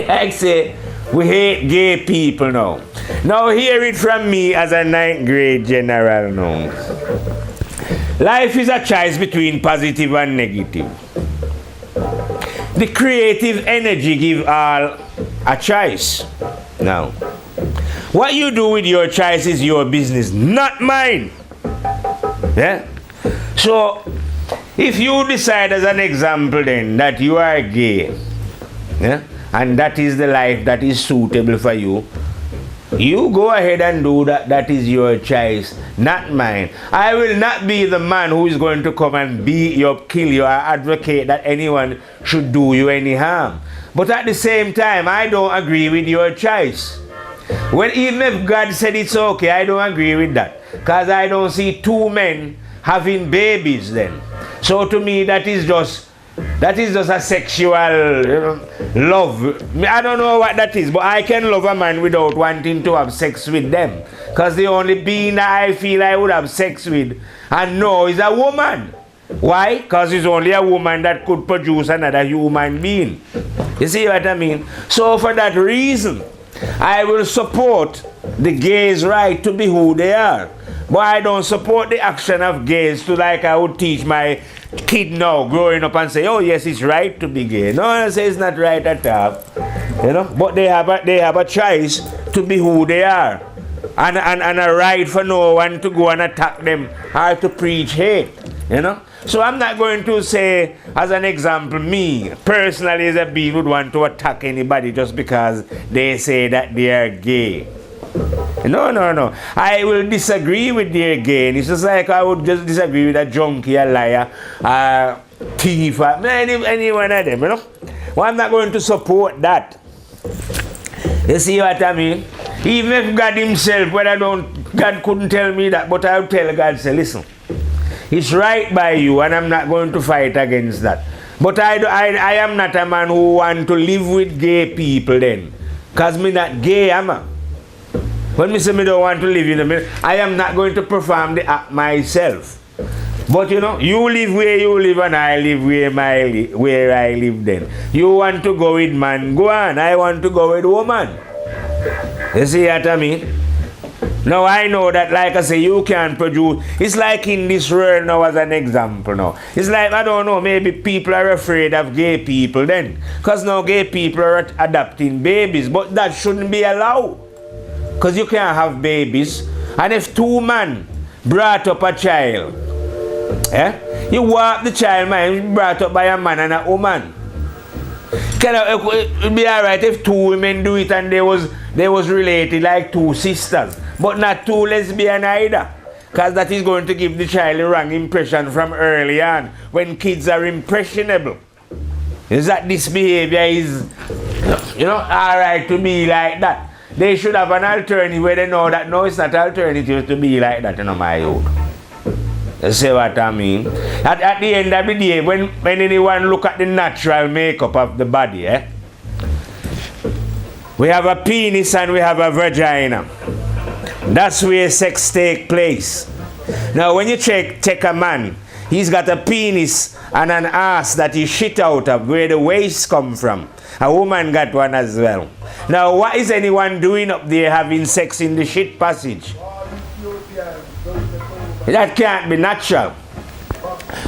I say, we hate gay people now. Now hear it from me as a 9th grade general now. Life is a choice between positive and negative. The creative energy give all a choice. Now, what you do with your choice is your business, not mine. Yeah? So, if you decide as an example then that you are gay, yeah, and that is the life that is suitable for you, you go ahead and do that. That is your choice, not mine. I will not be the man who is going to come and beat you up, kill you, or advocate that anyone should do you any harm. But at the same time, I don't agree with your choice. Well, even if God said it's okay, I don't agree with that. Because I don't see two men having babies then. So to me, that is just a sexual love. I don't know what that is, but I can love a man without wanting to have sex with them. Because the only being that I feel I would have sex with and know is a woman. Why? Because it's only a woman that could produce another human being. You see what I mean? So for that reason, I will support the gays' right to be who they are. But I don't support the action of gays to like I would teach my kid now growing up and say, oh yes, it's right to be gay. No, I say it's not right at all. You know? But they have a choice to be who they are. And a right for no one to go and attack them or to preach hate. You know? So I'm not going to say, as an example, me personally as a being would want to attack anybody just because they say that they are gay. No. I will disagree with their gay. It's just like I would just disagree with a junkie, a liar, a thief, any one of them, you know. Well, I'm not going to support that. You see what I mean? Even if God himself, God couldn't tell me that, but I'll tell God, say, listen, it's right by you and I'm not going to fight against that. But I am not a man who want to live with gay people then. Because me not gay, am I? When me say me don't want to live in them, I am not going to perform the act myself. But you know, you live where you live and I live where I live then. You want to go with man, go on. I want to go with woman. You see what I mean? Now I know that, like I say, you can produce. It's like in this world now as an example now. It's like, I don't know, maybe people are afraid of gay people then. Because now gay people are adopting babies. But that shouldn't be allowed. Because you can't have babies. And if two men brought up a child, you walk the child, man, brought up by a man and a woman. It would be alright if two women do it and they was related like two sisters. But not two lesbian either. Because that is going to give the child a wrong impression from early on. When kids are impressionable. Is that this behavior is, alright to be like that. They should have an alternative where they know that no, it's not alternative to be like that, my youth. You see what I mean? At the end of the day, when anyone look at the natural makeup of the body, we have a penis and we have a vagina. That's where sex takes place. Now when you take a man, he's got a penis and an ass that he shit out of, where the waste come from. A woman got one as well. Now what is anyone doing up there having sex in the shit passage? That can't be natural.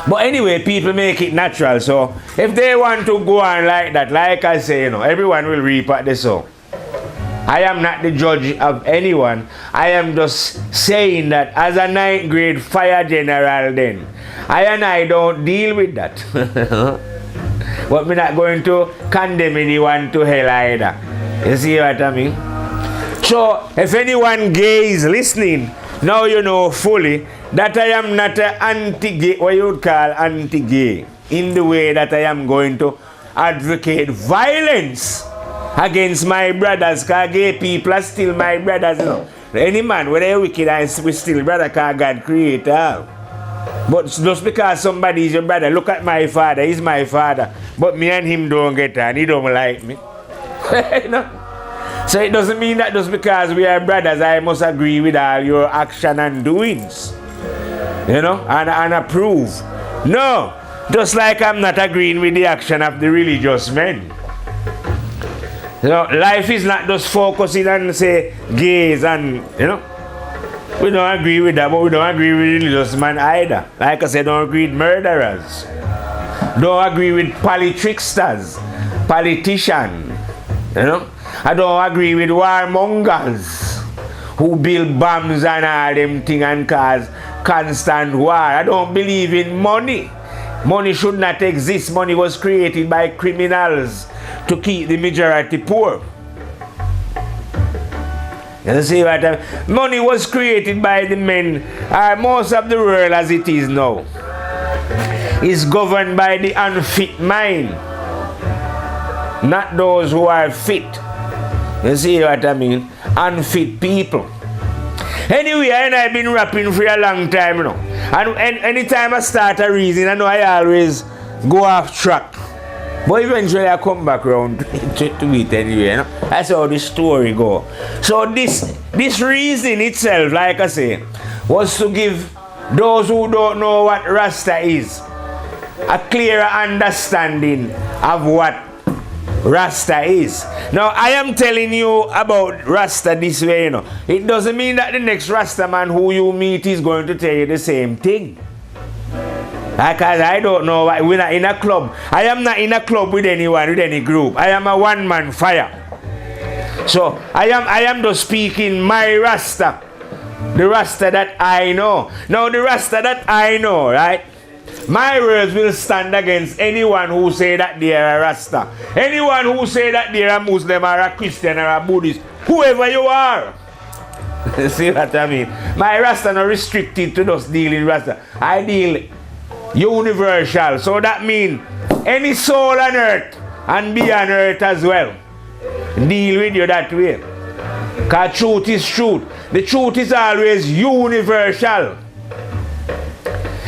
But anyway, people make it natural. So if they want to go on like that, like I say, everyone will reap at the sow. I am not the judge of anyone. I am just saying that as a 9th grade fire general then, I don't deal with that. But we're not going to condemn anyone to hell either. You see what I mean? So if anyone gay is listening, now you know fully that I am not an anti-gay, what you would call anti-gay, in the way that I am going to advocate violence against my brothers, because gay people are still my brothers. Any man, whether you're wicked, we still brother, because God created all. But just because somebody is your brother, look at my father, he's my father. But me and him don't get on, he don't like me. You know? So it doesn't mean that just because we are brothers, I must agree with all your action and doings. You know, and approve. No, just like I'm not agreeing with the action of the religious men. You know, life is not just focusing on, say, gays and, you know. We don't agree with that, but we don't agree with religious men either. Like I said, don't agree with murderers. Don't agree with tricksters, politicians, you know. I don't agree with warmongers who build bombs and all them things and cause constant war. I don't believe in money. Money should not exist. Money was created by criminals to keep the majority poor. You see what I mean? Money was created by the men. Most of the world as it is now is governed by the unfit mind, not those who are fit. You see what I mean? Unfit people. Anyway, I've been rapping for a long time now. And anytime I start a reason, I know I always go off track. But eventually I come back around to it anyway. You know? That's how the story goes. So this reason itself, like I say, was to give those who don't know what Rasta is a clearer understanding of what Rasta is. Now, I am telling you about Rasta this way, you know. It doesn't mean that the next Rasta man who you meet is going to tell you the same thing. Because I don't know, we're not in a club. I am not in a club with anyone, with any group. I am a one-man fire. So, I am just speaking my Rasta. The Rasta that I know. Now, the Rasta that I know, right? My words will stand against anyone who say that they are a Rasta. Anyone who say that they are a Muslim or a Christian or a Buddhist. Whoever you are. See what I mean? My Rasta not restricted to just dealing Rasta. I deal universal. So that means any soul on earth and beyond earth as well. Deal with you that way. Because truth is truth. The truth is always universal.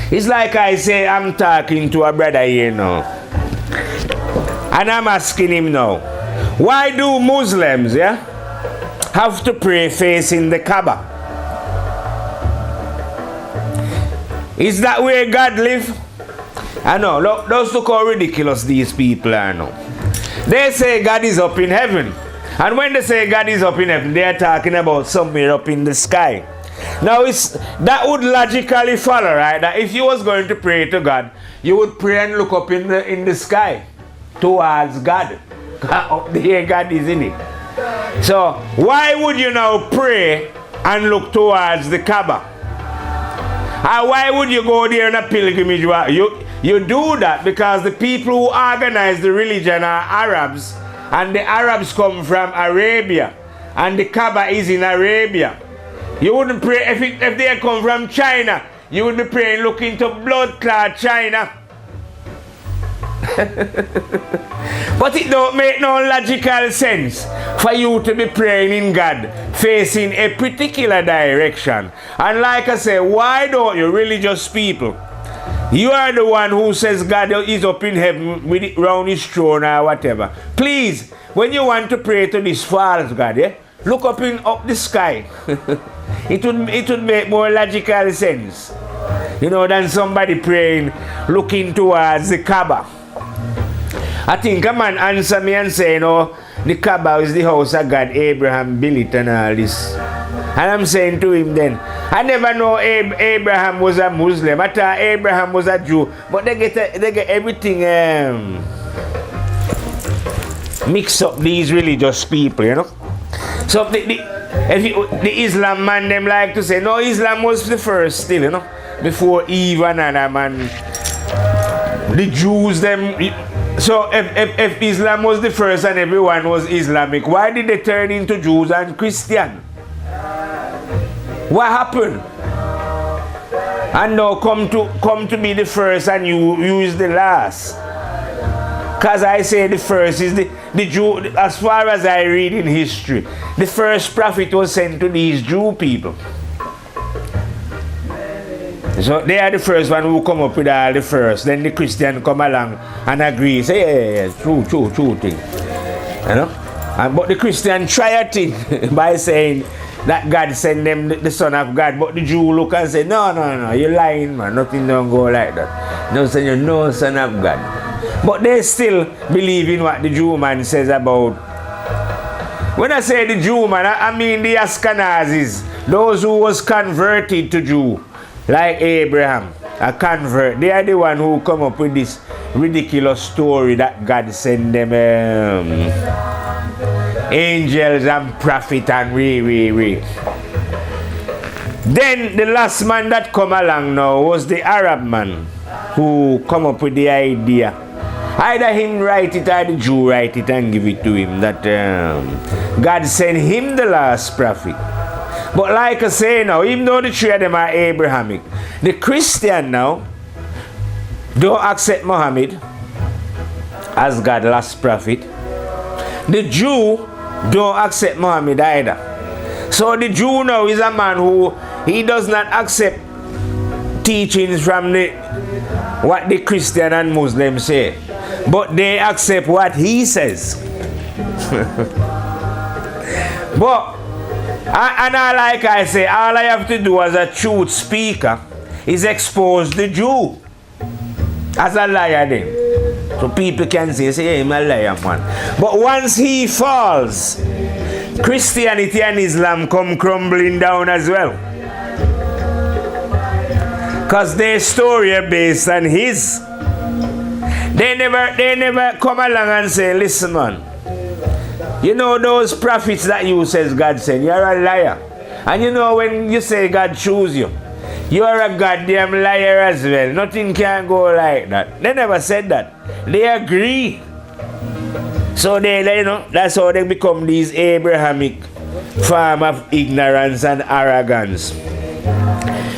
It's like I say, I'm talking to a brother here now. And I'm asking him now, why do Muslims, have to pray facing the Kaaba? Is that where God lives? I know, just look how ridiculous these people are now. They say God is up in heaven. And when they say God is up in heaven, they are talking about somewhere up in the sky. Now, that would logically follow, right? That if you was going to pray to God, you would pray and look up in the sky towards God. Up there, God is in it. So, why would you now pray and look towards the Kaaba? And why would you go there on a pilgrimage? You do that because the people who organize the religion are Arabs, and the Arabs come from Arabia, and the Kaaba is in Arabia. You wouldn't pray if they come from China. You would be praying looking to blood clot China. But it don't make no logical sense for you to be praying in God facing a particular direction. And like I say, why don't you religious people? You are the one who says God is up in heaven with it round his throne or whatever. Please, when you want to pray to this false God, look up the sky. It would make more logical sense, you know, than somebody praying looking towards the Kaaba. I think a man answer me and say, the Kaaba is the house of God, Abraham built it and all this. And I'm saying to him then, I never know Abraham was a Muslim. I thought Abraham was a Jew. But they get everything mixed up, these religious people, you know. So the Islam man, them like to say, no, Islam was the first still, you know, before Eve and Adam and the Jews, them. So if Islam was the first and everyone was Islamic, why did they turn into Jews and Christian? What happened? And now come to be the first and you is the last. Because I say the first is the Jew, as far as I read in history, the first prophet was sent to these Jew people. So they are the first one who come up with all the first. Then the Christian come along and agree. Say, yeah, true thing. You know? But the Christian try a thing by saying that God sent them the Son of God. But the Jew look and say, no, you're lying, man. Nothing don't go like that. No, say you're no Son of God. But they still believe in what the Jew man says about. When I say the Jew man, I mean the Ashkenazis, those who was converted to Jew, like Abraham, a convert. They are the one who come up with this ridiculous story that God sent them angels and prophets and we. Then the last man that come along now was the Arab man who come up with the idea. Either him write it or the Jew write it and give it to him that God sent him the last prophet. But like I say now, even though the three of them are Abrahamic, the Christian now don't accept Muhammad as God's last prophet. The Jew don't accept Muhammad either. So the Jew now is a man who he does not accept teachings from what the Christian and Muslims say, but they accept what he says. But and like I say, all I have to do as a truth speaker is expose the Jew as a liar then. So people can say, hey, I'm a liar, man. But once he falls, Christianity and Islam come crumbling down as well. Because their story are based on his. They never come along and say, listen, man, you know those prophets that you says God sent, you're a liar. And you know when you say God choose you, you're a goddamn liar as well. Nothing can go like that. They never said that. They agree. So they you know, that's how they become these Abrahamic form of ignorance and arrogance.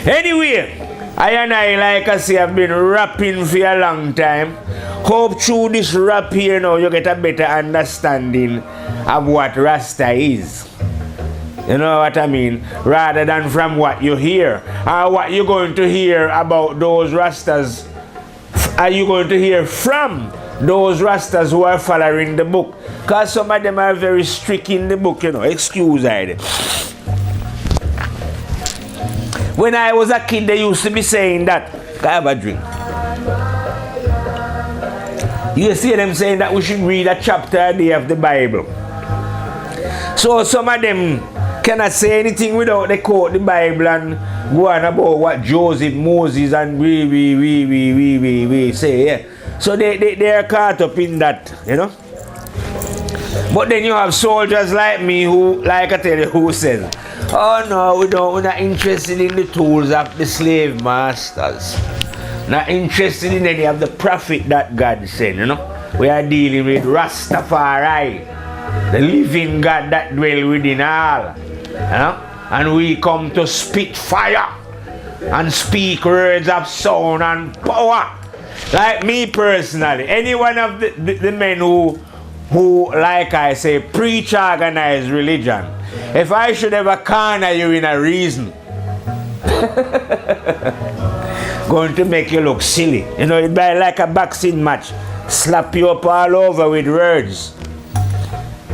Anyway, I and I, like I say, have been rapping for a long time. Hope through this rap here now you get a better understanding of what Rasta is. You know what I mean? Rather than from what you hear. Or what you're going to hear about those Rastas. Are you going to hear from those Rastas who are following the book? Because some of them are very strict in the book, you know. Excuse I. When I was a kid, they used to be saying that. Can I have a drink? You see them saying that we should read a chapter a day of the Bible. So some of them cannot say anything without they quote the Bible and go on about what Joseph, Moses and we say, yeah. So they are caught up in that, you know. But then you have soldiers like me who, like I tell you, who says, oh no, we're not interested in the tools of the slave masters. Not interested in any of the prophet that God sent, you know. We are dealing with Rastafari, the living God that dwells within all. You know? And we come to spit fire and speak words of sound and power. Like me personally, any one of the men who, like I say, preach organized religion, if I should ever corner you in a reason, going to make you look silly. You know, it'd be like a boxing match. Slap you up all over with words.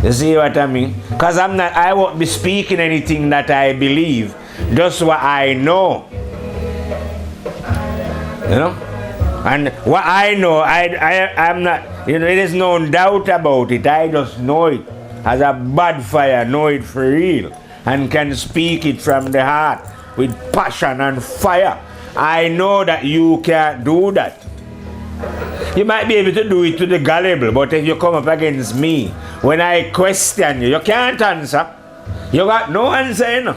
You see what I mean? Because I won't be speaking anything that I believe, just what I know. You know? And what I know, I'm not, you know, there's no doubt about it. I just know it as a bad fire, know it for real, and can speak it from the heart with passion and fire. I know that you can't do that. You might be able to do it to the gullible, but if you come up against me, when I question you, you can't answer. You got no answer, you know.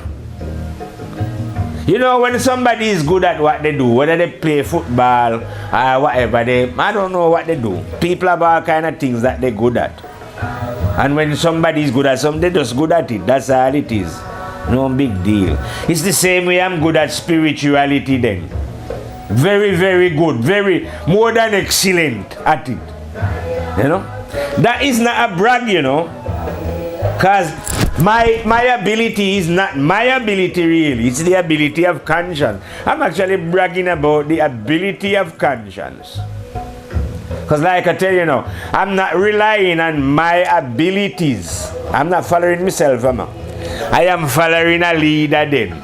You know, when somebody is good at what they do, whether they play football or whatever, I don't know what they do. People have all kind of things that they're good at. And when somebody is good at something, they're just good at it. That's all it is. No big deal. It's the same way I'm good at spirituality then. Very, very good. Very, more than excellent at it. You know? That is not a brag, you know. Because my ability is not my ability really. It's the ability of conscience. I'm actually bragging about the ability of conscience. Because like I tell you now, I'm not relying on my abilities. I'm not following myself, I am following a leader then.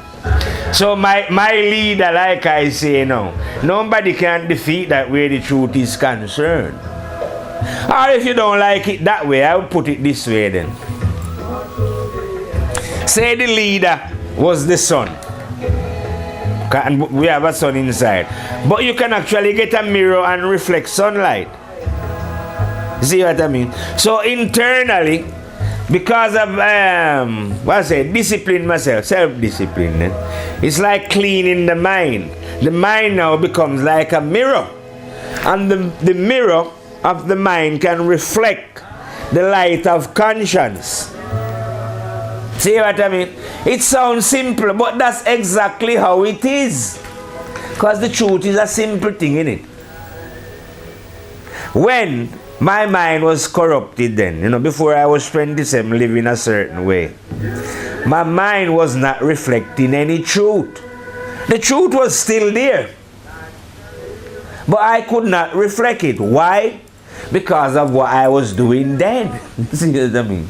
So my leader, like I say now, nobody can defeat that where the truth is concerned. Or if you don't like it that way, I would put it this way then. Say the leader was the sun. And we have a sun inside. But you can actually get a mirror and reflect sunlight. See what I mean? So internally, because of discipline myself, self-discipline, it's like cleaning the mind. The mind now becomes like a mirror. And the mirror of the mind can reflect the light of conscience. See what I mean? It sounds simple, but that's exactly how it is. Because the truth is a simple thing, innit? When my mind was corrupted then, before I was 27 living a certain way, my mind was not reflecting any truth. The truth was still there. But I could not reflect it. Why? Because of what I was doing then. See what I mean?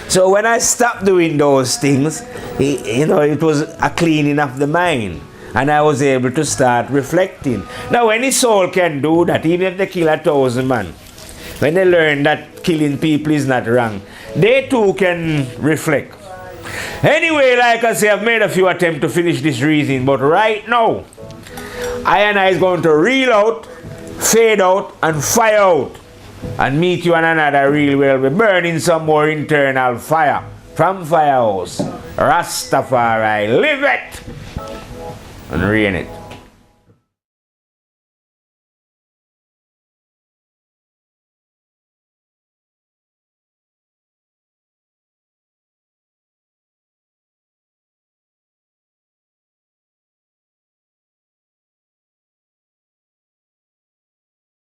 So when I stopped doing those things, it was a cleaning of the mind. And I was able to start reflecting. Now any soul can do that, even if they kill 1,000 men. When they learn that killing people is not wrong, they too can reflect. Anyway, like I say, I've made a few attempts to finish this reasoning, but right now, I is going to reel out, fade out, and fire out. And meet you on another reel where we'll be burning some more internal fire. From Firehouse, Rastafari, live it! And reign it.